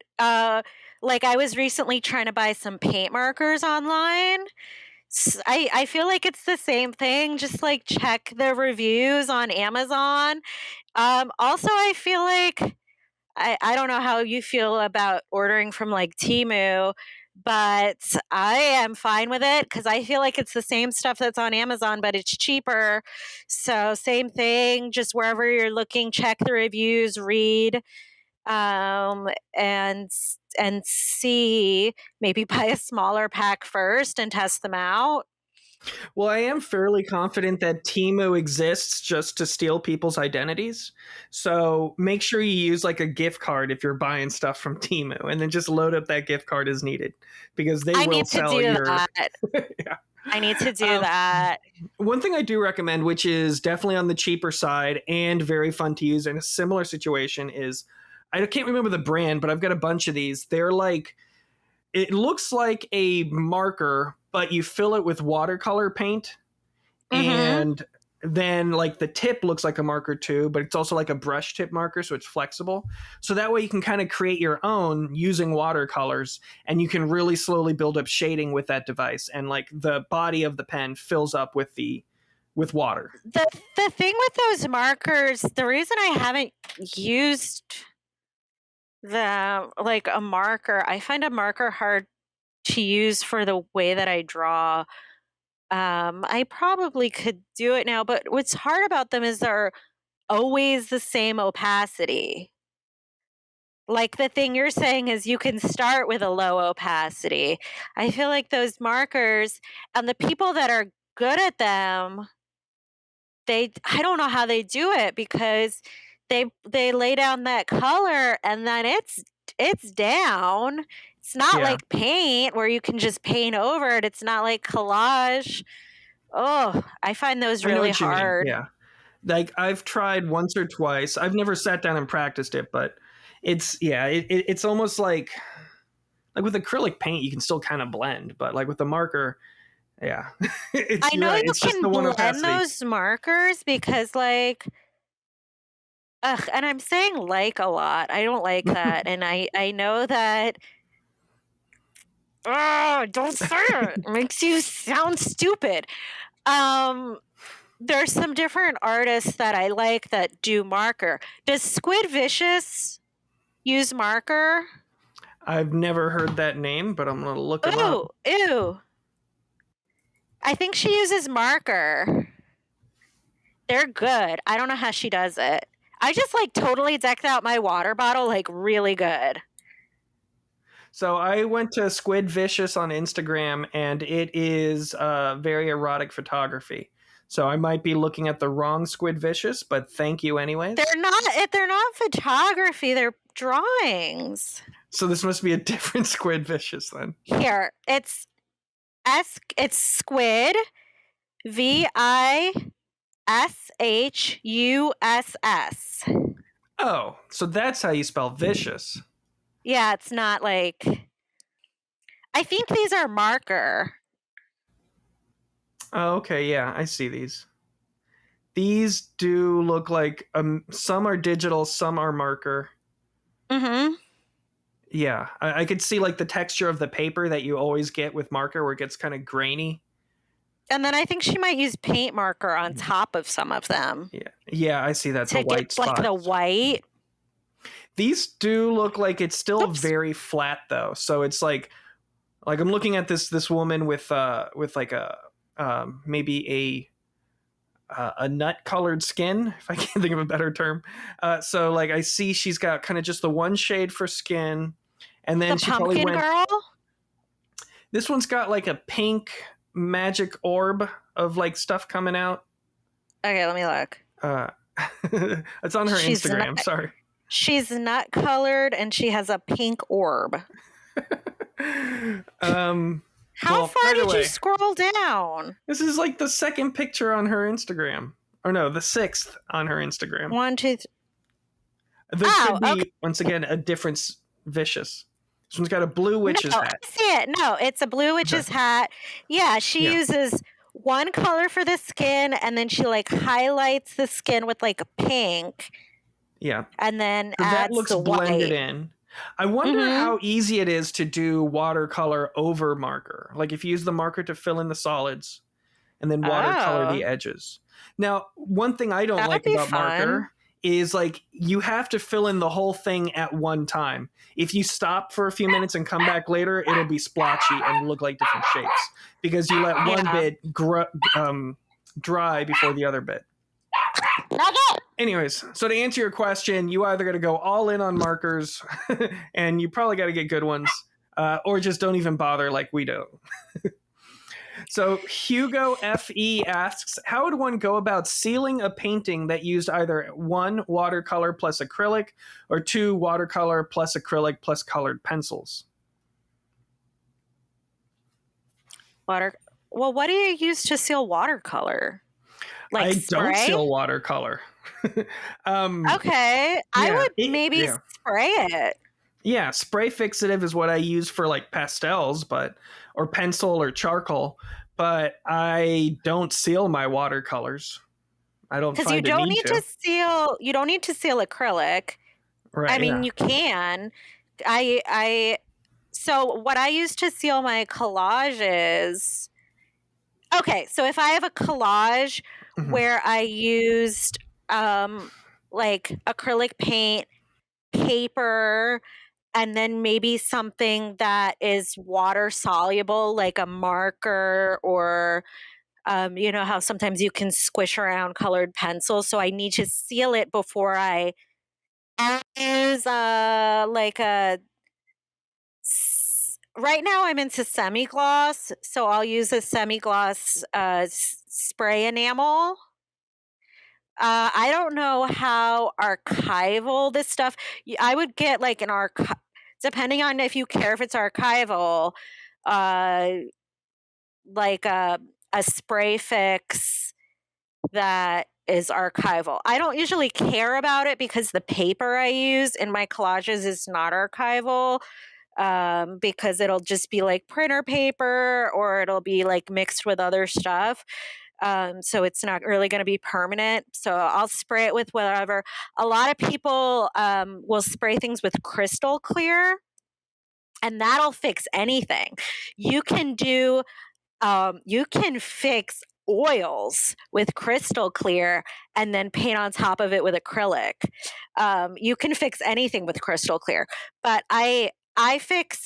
like I was recently trying to buy some paint markers online. I feel like it's the same thing. Just like check the reviews on Amazon. Also, I feel like I don't know how you feel about ordering from like Temu, but I am fine with it because I feel like it's the same stuff that's on Amazon, but it's cheaper. So same thing, just wherever you're looking, check the reviews, read, and see. Maybe buy a smaller pack first and test them out. Well, I am fairly confident that Temu exists just to steal people's identities. So make sure you use like a gift card if you're buying stuff from Temu, and then just load up that gift card as needed because they I will need to sell do your. that. Yeah. I need to do that. One thing I do recommend, which is definitely on the cheaper side and very fun to use in a similar situation, is I can't remember the brand, but I've got a bunch of these. They're like, it looks like a marker, but you fill it with watercolor paint, Mm-hmm. and then like the tip looks like a marker too, but it's also like a brush tip marker, so it's flexible. So that way you can kind of create your own using watercolors, and you can really slowly build up shading with that device, and like the body of the pen fills up with water. The thing with those markers, the reason I haven't used them like a marker, I find a marker hard to use for the way that I draw. I probably could do it now, but what's hard about them is they're always the same opacity. Like the thing you're saying is you can start with a low opacity. I feel like those markers and the people that are good at them, I don't know how they do it because they lay down that color and then it's down. It's not Yeah, like paint where you can just paint over it. It's not like collage. Oh, I find those I know really what you mean. hard. Yeah, like I've tried once or twice. I've never sat down and practiced it, but it's almost like with acrylic paint, you can still kind of blend, but like with the marker, yeah, I you're know right. you It's just can the one blend opacity. those markers because like ugh, and I'm saying like a lot. I don't like that. And I know that oh, don't say it. It makes you sound stupid. Um there's some different artists that I like that do marker. Does Squid Vicious use marker? I've never heard that name, but I'm gonna look him up. Ooh, ew. I think she uses marker. They're good. I don't know how she does it. I just like totally decked out my water bottle like really good. So I went to Squid Vicious on Instagram, and it is very erotic photography. So I might be looking at the wrong Squid Vicious, but thank you anyways. They're not photography, they're drawings. So this must be a different Squid Vicious then. Here, it's squid VISHUSS. Oh, so that's how you spell vicious. Yeah, it's not like I think these are marker. Oh, okay, yeah, I see these. These do look like some are digital, some are marker. Mm-hmm. Yeah, I could see like the texture of the paper that you always get with marker, where it gets kind of grainy. And then I think she might use paint marker on top of some of them Yeah, I see that the to get white like spots. the white. These do look like it's still Oops. very flat though. So it's like I'm looking at this woman with like a maybe a nut colored skin, if I can't think of a better term. So like I see she's got kind of just the one shade for skin, and then The she probably pumpkin went. girl? This one's got like a pink magic orb of like stuff coming out. Okay, let me look. It's on her She's Instagram. not- Sorry. She's nut colored and she has a pink orb. How Well, far either did you way, scroll down? this is like the second picture on her Instagram, or no, the sixth on her Instagram. One, two, This Oh, could be okay. once again a different vicious. This one's got a blue witch's no, hat. I see it. No, it's a blue witch's hat. Yeah, she Yeah. uses one color for the skin and then she like highlights the skin with like a pink Yeah, and then so that adds looks the blended white. in. I wonder Mhm. how easy it is to do watercolor over marker. Like if you use the marker to fill in the solids, and then watercolor the Oh, edges. Now, one thing I don't that would like be about fun. marker is like you have to fill in the whole thing at one time. If you stop for a few minutes and come back later, it'll be splotchy and look like different shapes because you let one Yeah. bit dry before the other bit. Anyways, so to answer your question, you either got to go all in on markers, and you probably got to get good ones, or just don't even bother like we do. So Hugo FE asks, how would one go about sealing a painting that used either 1 watercolor plus acrylic or 2 watercolor plus acrylic plus colored pencils? Water. Well, what do you use to seal watercolor? Like I don't spray? seal watercolor. Okay, I would maybe Yeah. spray it. Yeah, spray fixative is what I use for like pastels, or pencil or charcoal, but I don't seal my watercolors. I don't Because you find a don't need need to. to seal. You don't need to seal acrylic. I Right, mean, yeah. you can. I. So what I use to seal my collages. Okay, so if I have a collage Mhm. where I used like acrylic paint, paper, and then maybe something that is water soluble, like a marker, or you know how sometimes you can squish around colored pencils. So I need to seal it before I use like a. Right now, I'm into semi gloss, so I'll use a semi gloss spray enamel. I don't know how archival this stuff. I would get like an depending on if you care if it's archival, uh, like a spray fix that is archival. I don't usually care about it because the paper I use in my collages is not archival, because it'll just be like printer paper or it'll be like mixed with other stuff. So it's not really going to be permanent. So I'll spray it with whatever. A lot of people will spray things with crystal clear, and that'll fix anything. You can do you can fix oils with crystal clear and then paint on top of it with acrylic. You can fix anything with crystal clear, but I'll fix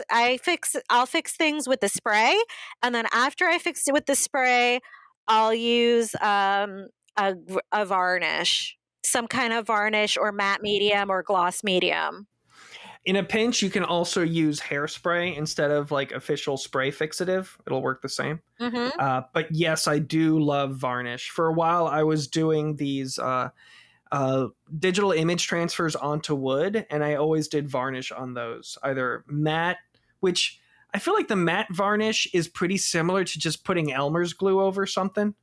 things with the spray, and then after I fix it with the spray, I'll use a varnish, some kind of varnish or matte medium or gloss medium. In a pinch, you can also use hairspray instead of like official spray fixative. It'll work the same. Mm-hmm. But yes, I do love varnish. For a while, I was doing these digital image transfers onto wood, and I always did varnish on those, either matte, which I feel like the matte varnish is pretty similar to just putting Elmer's glue over something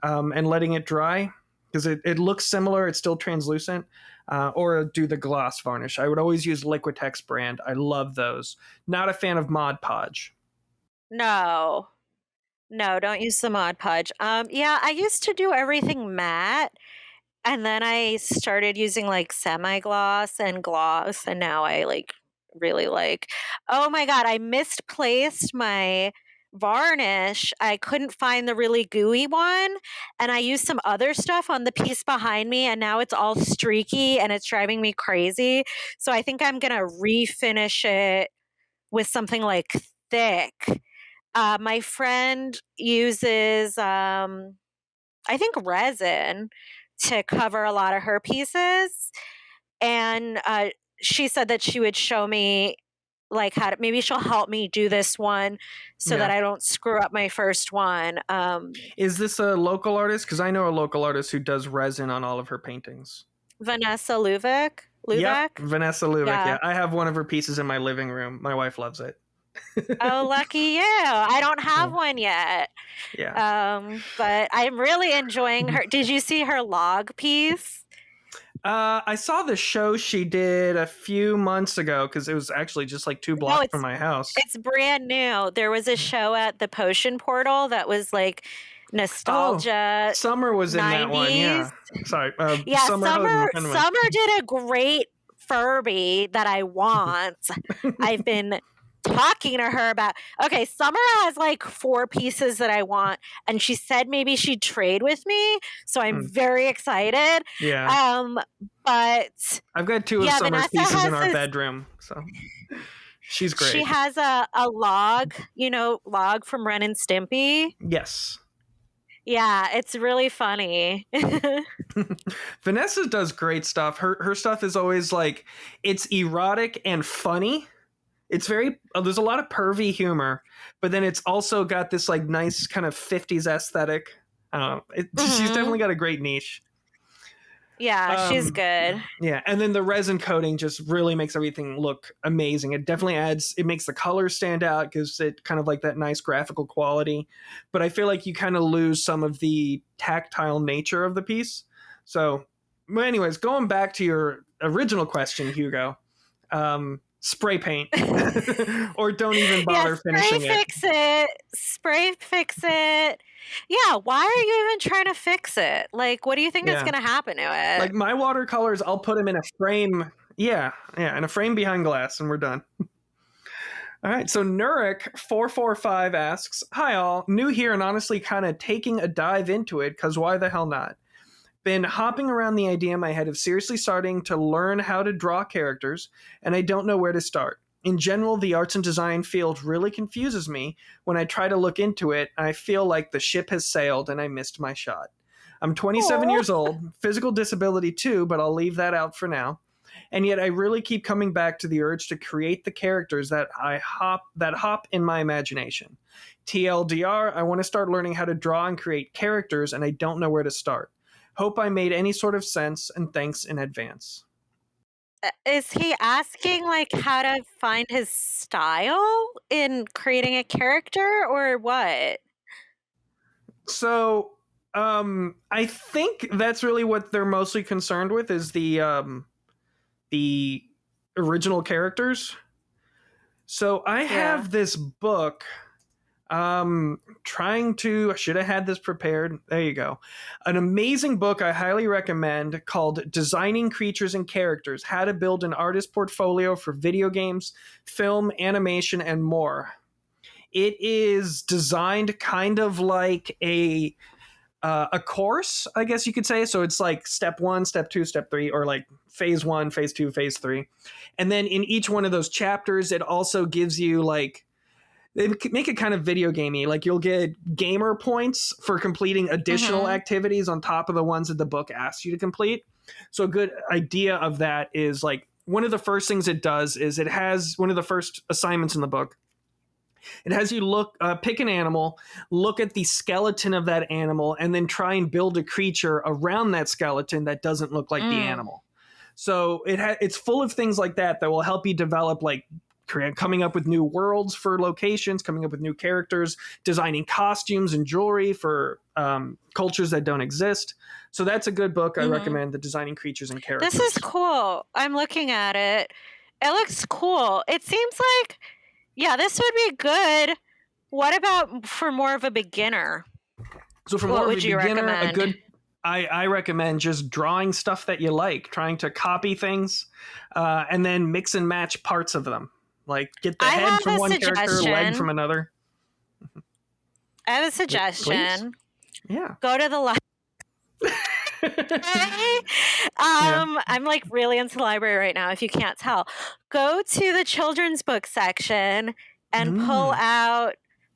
and letting it dry, because it looks similar. It's still translucent. Or do the gloss varnish. I would always use Liquitex brand. I love those. Not a fan of Mod Podge. No, no, don't use the Mod Podge. Yeah, I used to do everything matte, and then I started using like semi-gloss and gloss, and now I like really like. Oh my god, I misplaced my varnish. I couldn't find the really gooey one, and I used some other stuff on the piece behind me, and now it's all streaky and it's driving me crazy. So I think I'm gonna refinish it with something like thick. My friend uses, I think, resin to cover a lot of her pieces, and she said that she would show me like how to. Maybe she'll help me do this one so that Yeah. I don't screw up my first one. Is this a local artist? Because I know a local artist who does resin on all of her paintings. Vanessa Lubeck. Yep, Lubeck. Vanessa Lubeck. Yeah. Yeah, I have one of her pieces in my living room. My wife loves it. Oh, lucky you! I don't have one yet. Yeah. But I'm really enjoying her. Did you see her log piece? I saw the show she did a few months ago because it was actually just like 2 No, blocks from my house. it's brand new. There was a show at the Potion Portal that was like Oh, nostalgia Summer was in that one. 90s. Yeah. Sorry. Yeah, Summer Henwick. Summer did a great Furby that I want. I've been talking to her about. Okay, Summer has like 4 pieces that I want, and she said maybe she'd trade with me, so I'm Mm. very excited. Yeah. But I've got 2 of yeah, Summer's Vanessa pieces has in our this. bedroom. So she's great. She has a log, log from Ren and Stimpy. Yes. Yeah, it's really funny. Vanessa does great stuff. Her stuff is always like, it's erotic and funny, It's very there's a lot of pervy humor, but then it's also got this like nice kind of 50s aesthetic. She's definitely got a great niche. Yeah, she's good. Yeah, and then the resin coating just really makes everything look amazing. It definitely it makes the colors stand out, gives it kind of like that nice graphical quality. But I feel like you kind of lose some of the tactile nature of the piece. So, well, anyways, going back to your original question, Hugo, spray paint or don't even bother finishing it. Spray fix it. Yeah, why are you even trying to fix it? Like, what do you think is Yeah. going to happen to it? Like my watercolors, I'll put them in a frame. Yeah, in a frame behind glass, and we're done. All right, so Nurik445 asks, "Hi all, new here and honestly kind of taking a dive into it because why the hell not? Been hopping around the idea in my head of seriously starting to learn how to draw characters, and I don't know where to start. In general, the arts and design field really confuses me. When I try to look into it, I feel like the ship has sailed and I missed my shot. I'm 27 years old, physical disability too, but I'll leave that out for now. And yet I really keep coming back to the urge to create the characters that hop in my imagination. TLDR, I want to start learning how to draw and create characters, and I don't know where to start. Hope I made any sort of sense, and thanks in advance." Is he asking like how to find his style in creating a character or what? So, I think that's really what they're mostly concerned with is the original characters. So I have this book. I should have had this prepared. There you go. An amazing book I highly recommend called Designing Creatures and Characters: How to Build an Artist Portfolio for Video Games, Film, Animation, and More. It is designed kind of like a course, I guess you could say. So it's like step 1, step 2, step 3, or like phase 1, phase 2, phase 3. And then in each one of those chapters, it also gives you like, they make it kind of video gamey. Like you'll get gamer points for completing additional activities on top of the ones that the book asks you to complete. So a good idea of that is like one of the first things it does is it has one of the first assignments in the book. It has you pick an animal, look at the skeleton of that animal, and then try and build a creature around that skeleton that doesn't look like the animal. So it's full of things like that will help you develop like coming up with new worlds for locations, coming up with new characters, designing costumes and jewelry for cultures that don't exist. So that's a good book. I recommend, the Designing Creatures and Characters. This is cool. I'm looking at it. It looks cool. It seems like, yeah, this would be good. What about for more of a beginner? So for more of a beginner, I recommend just drawing stuff that you like, trying to copy things, and then mix and match parts of them. Like get the head from one character, leg from another. I have a suggestion. Please? Yeah. Go to the library. I'm like really into the library right now, if you can't tell. Go to the children's book section and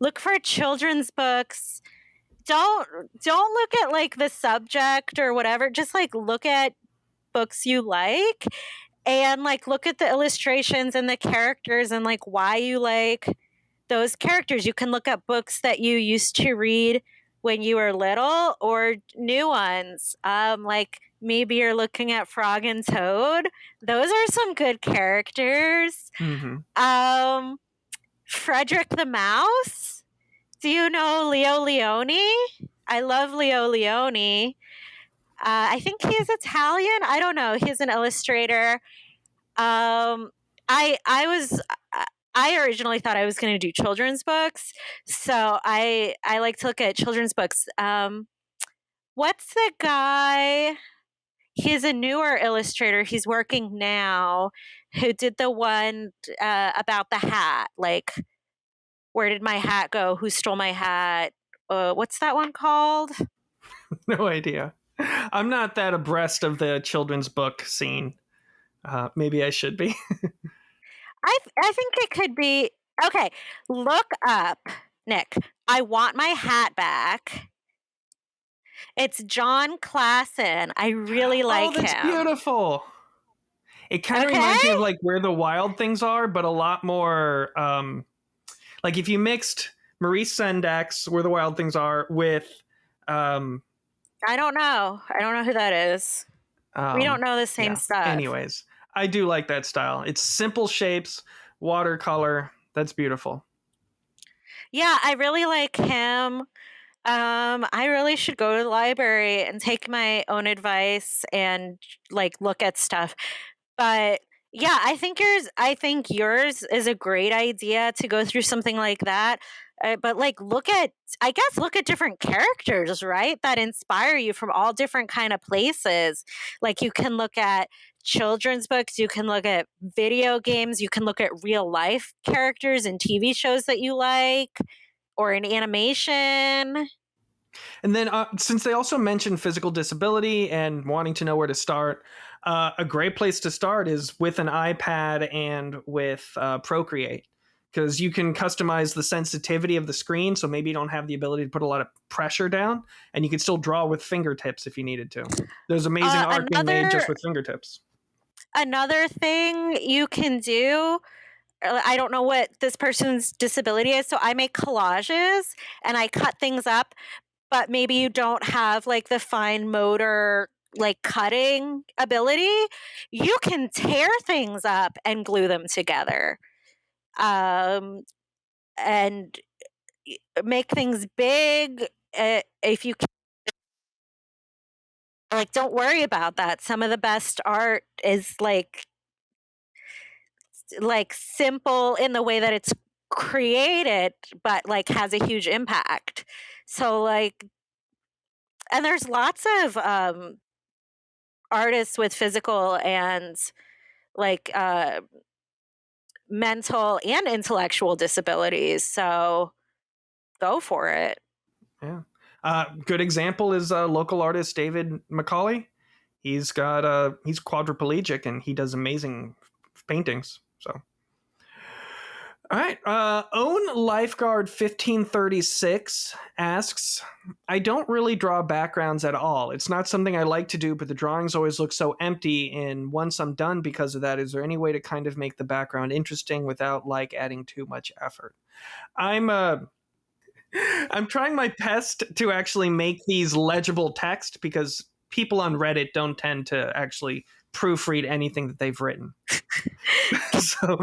look for children's books. Don't look at like the subject or whatever. Just like look at books you like and like look at the illustrations and the characters and like why you like those characters. You can look at books that you used to read when you were little or new ones. Like maybe you're looking at Frog and Toad. Those are some good characters. Frederick the Mouse. Do you know Leo Leone? I love Leo Leone. I think he's Italian. I don't know. He's an illustrator. I originally thought I was going to do children's books, so I like to look at children's books. What's the guy? He's a newer illustrator. He's working now. Who did the one about the hat? Like, where did my hat go? Who stole my hat? What's that one called? No idea. I'm not that abreast of the children's book scene. Maybe I should be. I think it could be. Okay, look up, Nick. I Want My Hat Back. It's John Klassen. I really like him. Oh, that's beautiful. It kind of Okay. reminds me of like Where the Wild Things Are, but a lot more like if you mixed Maurice Sendak's Where the Wild Things Are with I don't know. I don't know who that is. We don't know the same yeah. stuff. Anyways, I do like that style. It's simple shapes, watercolor. That's beautiful. Yeah, I really like him. I really should go to the library and take my own advice and like look at stuff. But yeah, I think yours is a great idea to go through something like that. But like look at different characters, right? That inspire you from all different kind of places. Like you can look at children's books, you can look at video games, you can look at real life characters and TV shows that you like or in animation. And then, since they also mentioned physical disability and wanting to know where to start, a great place to start is with an iPad and with Procreate, because you can customize the sensitivity of the screen. So maybe you don't have the ability to put a lot of pressure down, and you can still draw with fingertips if you needed to. There's amazing art being made just with fingertips. Another thing you can do, I don't know what this person's disability is, so I make collages and I cut things up, but maybe you don't have like the fine motor like cutting ability, you can tear things up and glue them together. Um, and make things big. If you can, like, don't worry about that. Some of the best art is like simple in the way that it's created, but like has a huge impact. So like, and there's lots of artists with physical and like mental and intellectual disabilities. So go for it. Yeah. Good example is local artist David McCauley. He's got he's quadriplegic and he does amazing paintings. So all right. Own Lifeguard 1536 asks, I don't really draw backgrounds at all. It's not something I like to do, but the drawings always look so empty. And once I'm done because of that, is there any way to kind of make the background interesting without like adding too much effort? I'm I'm trying my best to actually make these legible text because people on Reddit don't tend to actually proofread anything that they've written. So,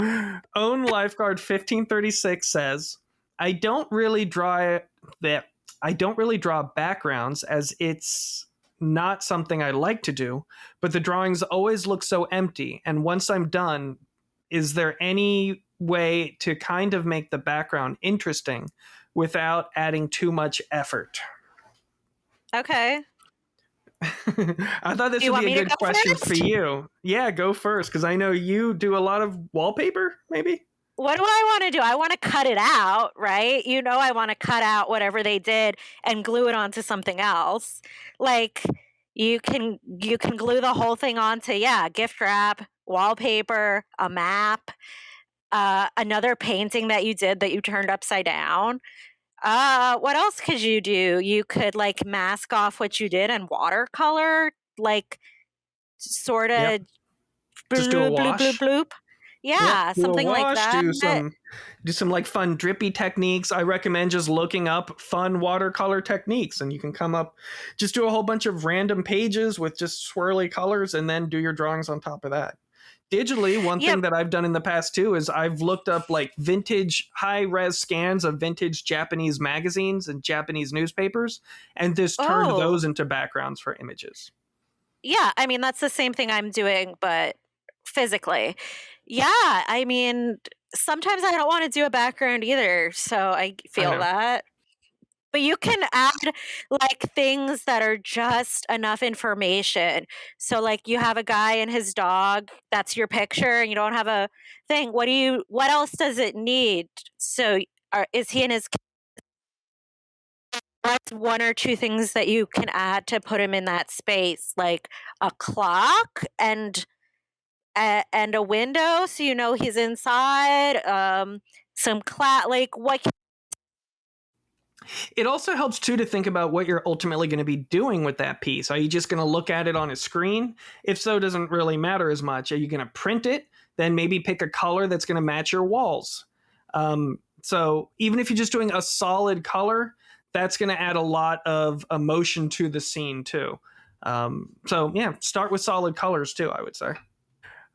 Own Lifeguard 1536 says, I don't really draw that. I don't really draw backgrounds as it's not something I like to do, but the drawings always look so empty. And once I'm done, is there any way to kind of make the background interesting without adding too much effort? Okay. I thought this Do you would want be a me to good go question for first? you. Yeah, go first, because I know you do a lot of wallpaper, maybe? What do I want to do? I want to cut it out, right? You know, I want to cut out whatever they did and glue it onto something else. Like you can glue the whole thing onto, yeah, gift wrap, wallpaper, a map, another painting that you did that you turned upside down. What else could you do? You could like mask off what you did and watercolor, like sort Yep. of Just do a bloop bloop bloop wash. bloop. Yep. Yeah, Do a something like wash. that. Do some like fun drippy techniques. I recommend just looking up fun watercolor techniques, and you can come up. Just do a whole bunch of random pages with just swirly colors, and then do your drawings on top of that. Digitally, one Yep. thing that I've done in the past too is I've looked up like vintage high res scans of vintage Japanese magazines and Japanese newspapers, and just turned Oh, those into backgrounds for images. yeah. I mean, that's the same thing I'm doing, but physically. Yeah. I mean, sometimes I don't want to do a background either. So I I feel know. that. But you can add like things that are just enough information. So like you have a guy and his dog, that's your picture, and you don't have a thing. What else does it need? So is he in his what's one or two things that you can add to put him in that space? Like a clock and a window so you know he's inside. Some like what It also helps too to think about what you're ultimately going to be doing with that piece. Are you just going to look at it on a screen? If so, it doesn't really matter as much. Are you going to print it? Then maybe pick a color that's going to match your walls. So even if you're just doing a solid color, that's going to add a lot of emotion to the scene too. So yeah, start with solid colors too, I would say.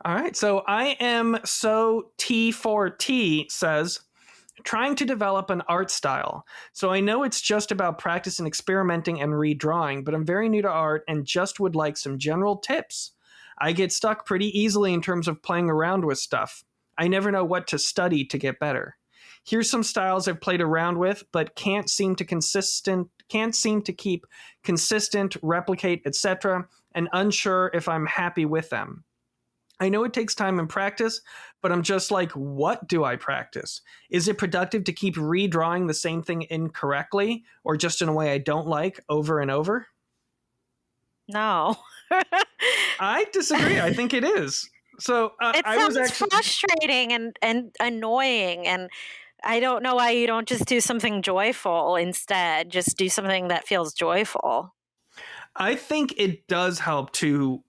All right. So I am so T4T says, trying to develop an art style. So I know it's just about practice and experimenting and redrawing, but I'm very new to art and just would like some general tips. I get stuck pretty easily in terms of playing around with stuff. I never know what to study to get better. Here's some styles I've played around with, but can't seem to keep consistent, replicate, etc., and unsure if I'm happy with them. I know it takes time and practice, but I'm just like, what do I practice? Is it productive to keep redrawing the same thing incorrectly or just in a way I don't like over and over? No. I disagree. I think it is. So It I was sounds actually. frustrating and annoying, and I don't know why you don't just do something joyful instead. Just do something that feels joyful. I think it does help to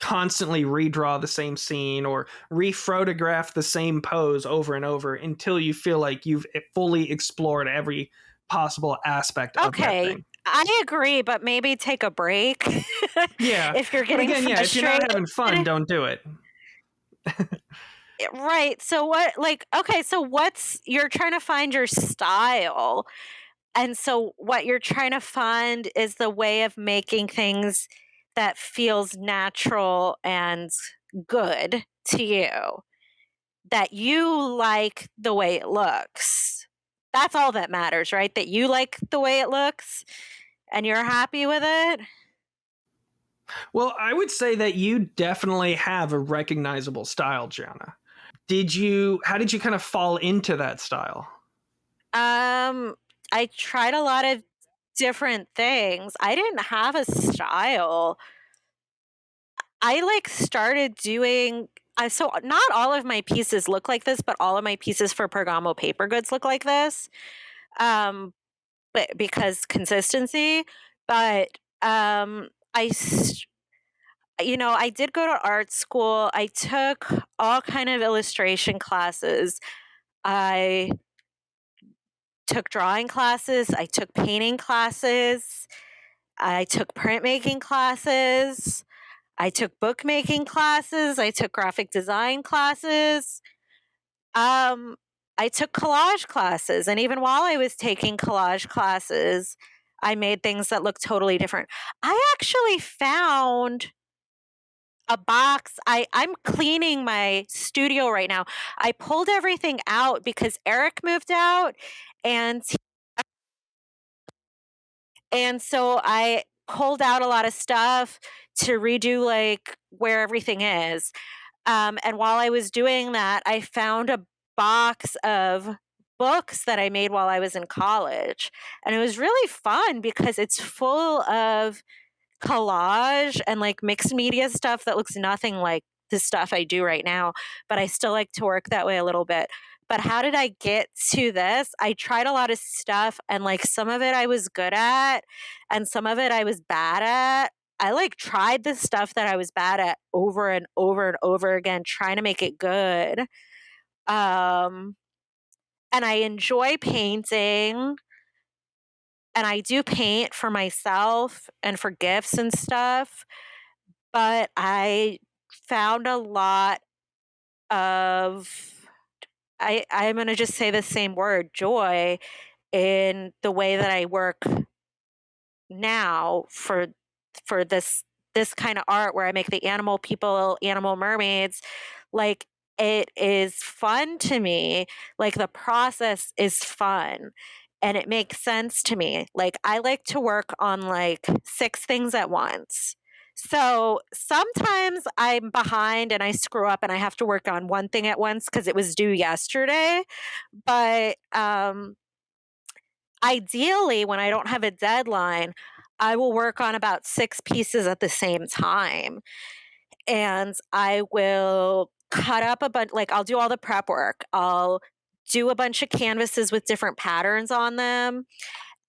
constantly redraw the same scene or rephotograph the same pose over and over until you feel like you've fully explored every possible aspect of that Okay, thing. I agree, but maybe take a break Yeah. if you're But getting again, yeah, if you're not frustrated. having fun, don't do it. Right. So what like okay, so what's you're trying to find your style. And so what you're trying to find is the way of making things that feels natural and good to you. That you like the way it looks. That's all that matters, right? That you like the way it looks and you're happy with it. Well, I would say that you definitely have a recognizable style, Gianna. How did you kind of fall into that style? Um, I tried a lot of different things. I didn't have a style. I like started doing so not all of my pieces look like this, but all of my pieces for Pergamo paper goods look like this. Um, but because consistency, but I did go to art school. I took all kind of illustration classes. I took drawing classes, I took painting classes, I took printmaking classes, I took bookmaking classes, I took graphic design classes. Um, I took collage classes, and even while I was taking collage classes, I made things that looked totally different. I actually found a box. I'm cleaning my studio right now. I pulled everything out because Eric moved out, and so I pulled out a lot of stuff to redo like where everything is. And while I was doing that, I found a box of books that I made while I was in college. And it was really fun because it's full of collage and like mixed media stuff that looks nothing like the stuff I do right now, but I still like to work that way a little bit. But how did I get to this? I tried a lot of stuff and like some of it I was good at and some of it I was bad at. I like tried the stuff that I was bad at over and over and over again, trying to make it good. Um, and I enjoy painting and I do paint for myself and for gifts and stuff. But I found a lot of I'm gonna just say the same word, joy, in the way that I work now for this kind of art where I make the animal people, animal mermaids. Like it is fun to me. Like the process is fun and it makes sense to me. Like I like to work on like 6 things at once. So sometimes I'm behind and I screw up and I have to work on one thing at once because it was due yesterday. But ideally, when I don't have a deadline, I will work on about 6 pieces at the same time. And I will cut up a bunch, like I'll do all the prep work. I'll do a bunch of canvases with different patterns on them,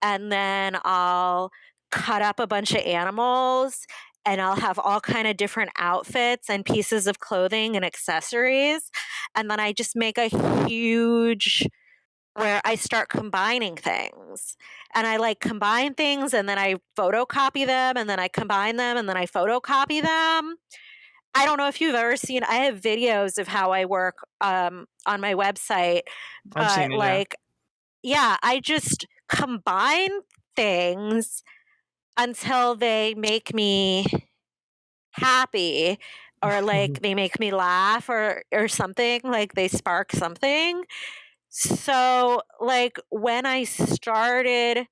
and then I'll cut up a bunch of animals, and I'll have all kind of different outfits and pieces of clothing and accessories, and then I just make a huge where I start combining things. And I like combine things and then I photocopy them and then I combine them and then I photocopy them. I don't know if you've ever seen, I have videos of how I work on my website, I've seen but it, yeah. like, yeah, I just combine things until they make me happy or like they make me laugh or something, like they spark something. So, like, when I started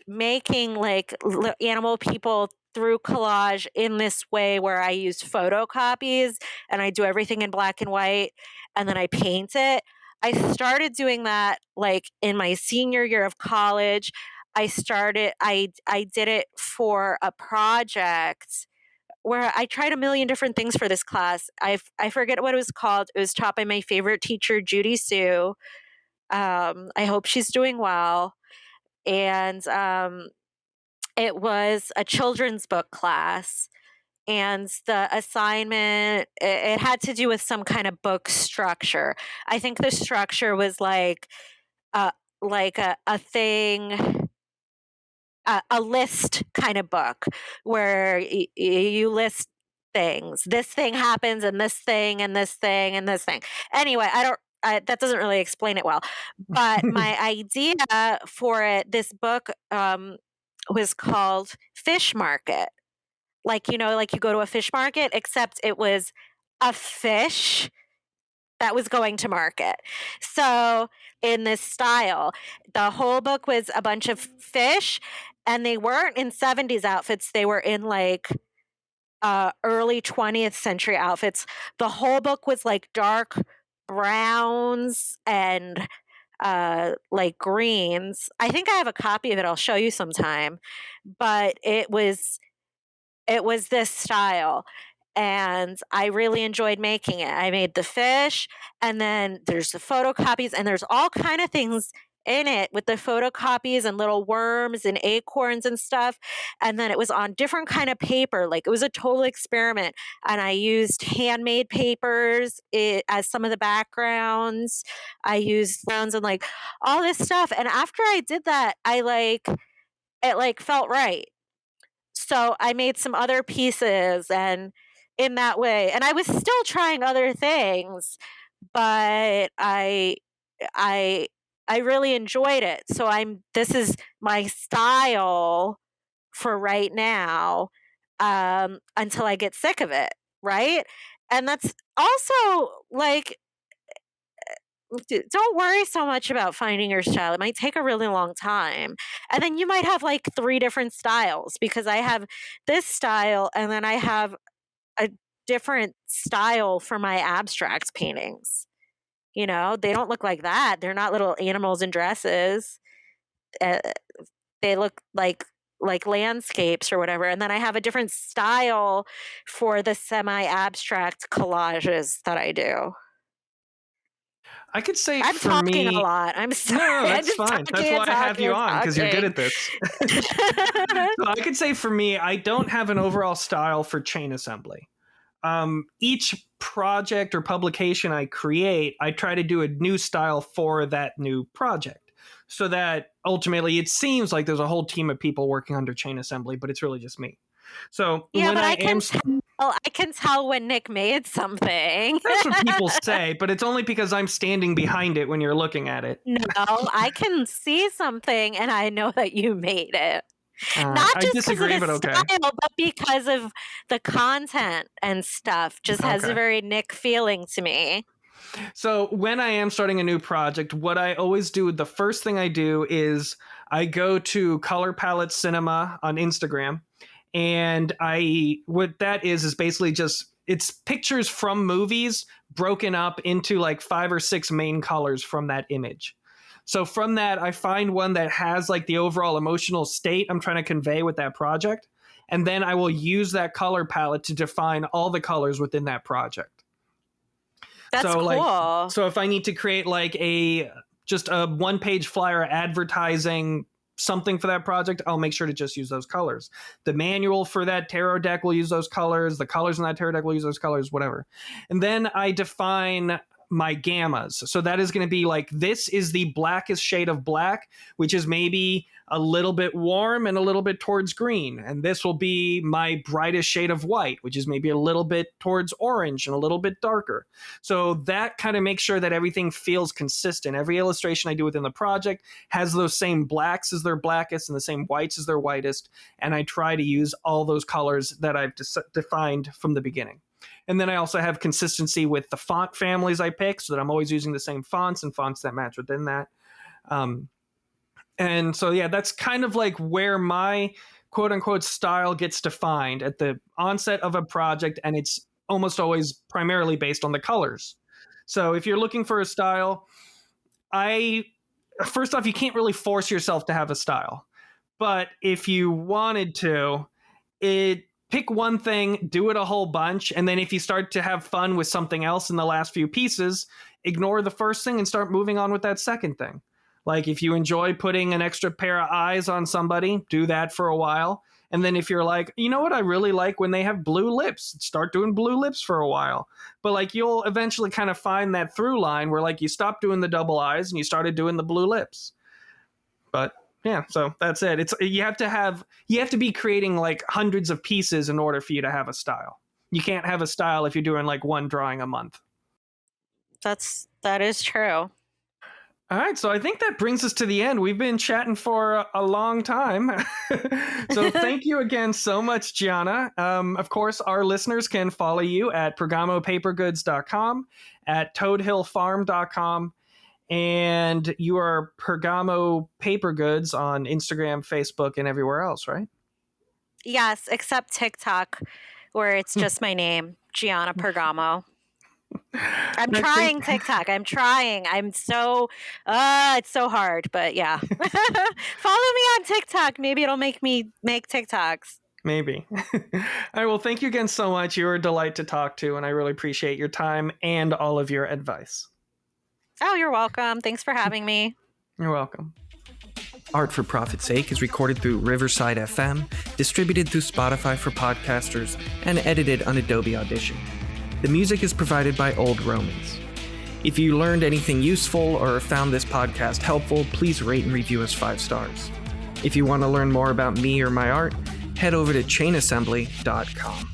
making, like, animal people through collage in this way where I use photocopies and I do everything in black and white, and then I paint it. I started doing that, like, in my senior year of college. I did it for a project where I tried a million different things for this class. I forget what it was called. It was taught by my favorite teacher, Judy Sue. I hope she's doing well. And it was a children's book class. And the assignment, it had to do with some kind of book structure. I think the structure was uh, like a thing, a list kind of book where you list things. This thing happens, and this thing, and this thing, and this thing. Anyway, I don't. That doesn't really explain it well. But my idea for it, this book, was called Fish Market. Like, like you go to a fish market, except it was a fish that was going to market. So, in this style, the whole book was a bunch of fish, and they weren't in 70s outfits. They were in like early 20th century outfits. The whole book was like dark browns and like greens. I think I have a copy of it. I'll show you sometime. But it was this style, and I really enjoyed making it. I made the fish, and then there's the photocopies, and there's all kind of things in it with the photocopies and little worms and acorns and stuff. And then it was on different kind of paper. Like, it was a total experiment, and I used handmade papers as some of the backgrounds. I used rounds and like all this stuff. And after I did that, it like felt right. So I made some other pieces and in that way, and I was still trying other things, but I I really enjoyed it. So this is my style for right now, until I get sick of it, right? And that's also like, don't worry so much about finding your style. It might take a really long time. And then you might have like three different styles because I have this style and then I have a different style for my abstract paintings. They don't look like that. They're not little animals in dresses. Uh, they look like landscapes or whatever. And then I have a different style for the semi-abstract collages that I do. I could say I'm for talking a me, lot. I'm sorry. no, I'm that's just fine. That's talking and why I have talking you and on, because you're good talking. at this. So I could say for me, I don't have an overall style for chain assembly. Each project or publication I create, I try to do a new style for that new project, so that ultimately it seems like there's a whole team of people working under chain assembly, but it's really just me. So Yeah, when but I I am, can tell when Nick made something. that's what people say, but it's only because I'm standing behind it when you're looking at it. No, I can see something and I know that you made it. Not I just because of disagree, the but okay. style, but because of the content and stuff. Just has a Okay. very Nick feeling to me. So when I am starting a new project, what I always do, the first thing I do is I go to Color Palette Cinema on Instagram, and what that is basically just it's pictures from movies broken up into like 5 or 6 main colors from that image. So from that, I find one that has like the overall emotional state I'm trying to convey with that project, and then I will use that color palette to define all the colors within that project. That's so cool. so if I need to create like just a one-page flyer advertising something for that project, I'll make sure to just use those colors. The manual for that tarot deck will use those colors. The colors in that tarot deck will use those colors, whatever. And then I define my gammas. So that is going to be like, this is the blackest shade of black, which is maybe a little bit warm and a little bit towards green. And this will be my brightest shade of white, which is maybe a little bit towards orange and a little bit darker. So that kind of makes sure that everything feels consistent. Every illustration I do within the project has those same blacks as their blackest and the same whites as their whitest. And I try to use all those colors that I've defined from the beginning. And then I also have consistency with the font families I pick, so that I'm always using the same fonts and fonts that match within that. And so, yeah, that's kind of like where my quote unquote style gets defined at the onset of a project. And it's almost always primarily based on the colors. So if you're looking for a style, first off, you can't really force yourself to have a style. But if you wanted to, pick one thing, do it a whole bunch, and then if you start to have fun with something else in the last few pieces, ignore the first thing and start moving on with that second thing. Like if you enjoy putting an extra pair of eyes on somebody, do that for a while. And then if you're like, you know what I really like when they have blue lips, start doing blue lips for a while. But like you'll eventually kind of find that through line where like you stopped doing the double eyes and you started doing the blue lips. But yeah, so that's it. You have to be creating like hundreds of pieces in order for you to have a style. You can't have a style if you're doing like one drawing a month. That is true. All right, so I think that brings us to the end. We've been chatting for a long time. So thank you again so much, Gianna. Of course, our listeners can follow you at PergamoPaperGoods.com, at ToadHillFarm.com, and you are Pergamo Paper Goods on Instagram, Facebook, and everywhere else, right? Yes, except TikTok, where it's just my name, Gianna Pergamo. I'm trying TikTok. I'm trying. I'm so, it's so hard, but yeah. Follow me on TikTok. Maybe it'll make me make TikToks. Maybe. All right. Well, thank you again so much. You were a delight to talk to, and I really appreciate your time and all of your advice. Oh, you're welcome. Thanks for having me. You're welcome. Art for Profit's Sake is recorded through Riverside FM, distributed through Spotify for podcasters, and edited on Adobe Audition. The music is provided by Old Romans. If you learned anything useful or found this podcast helpful, please rate and review us 5 stars. If you want to learn more about me or my art, head over to chainassembly.com.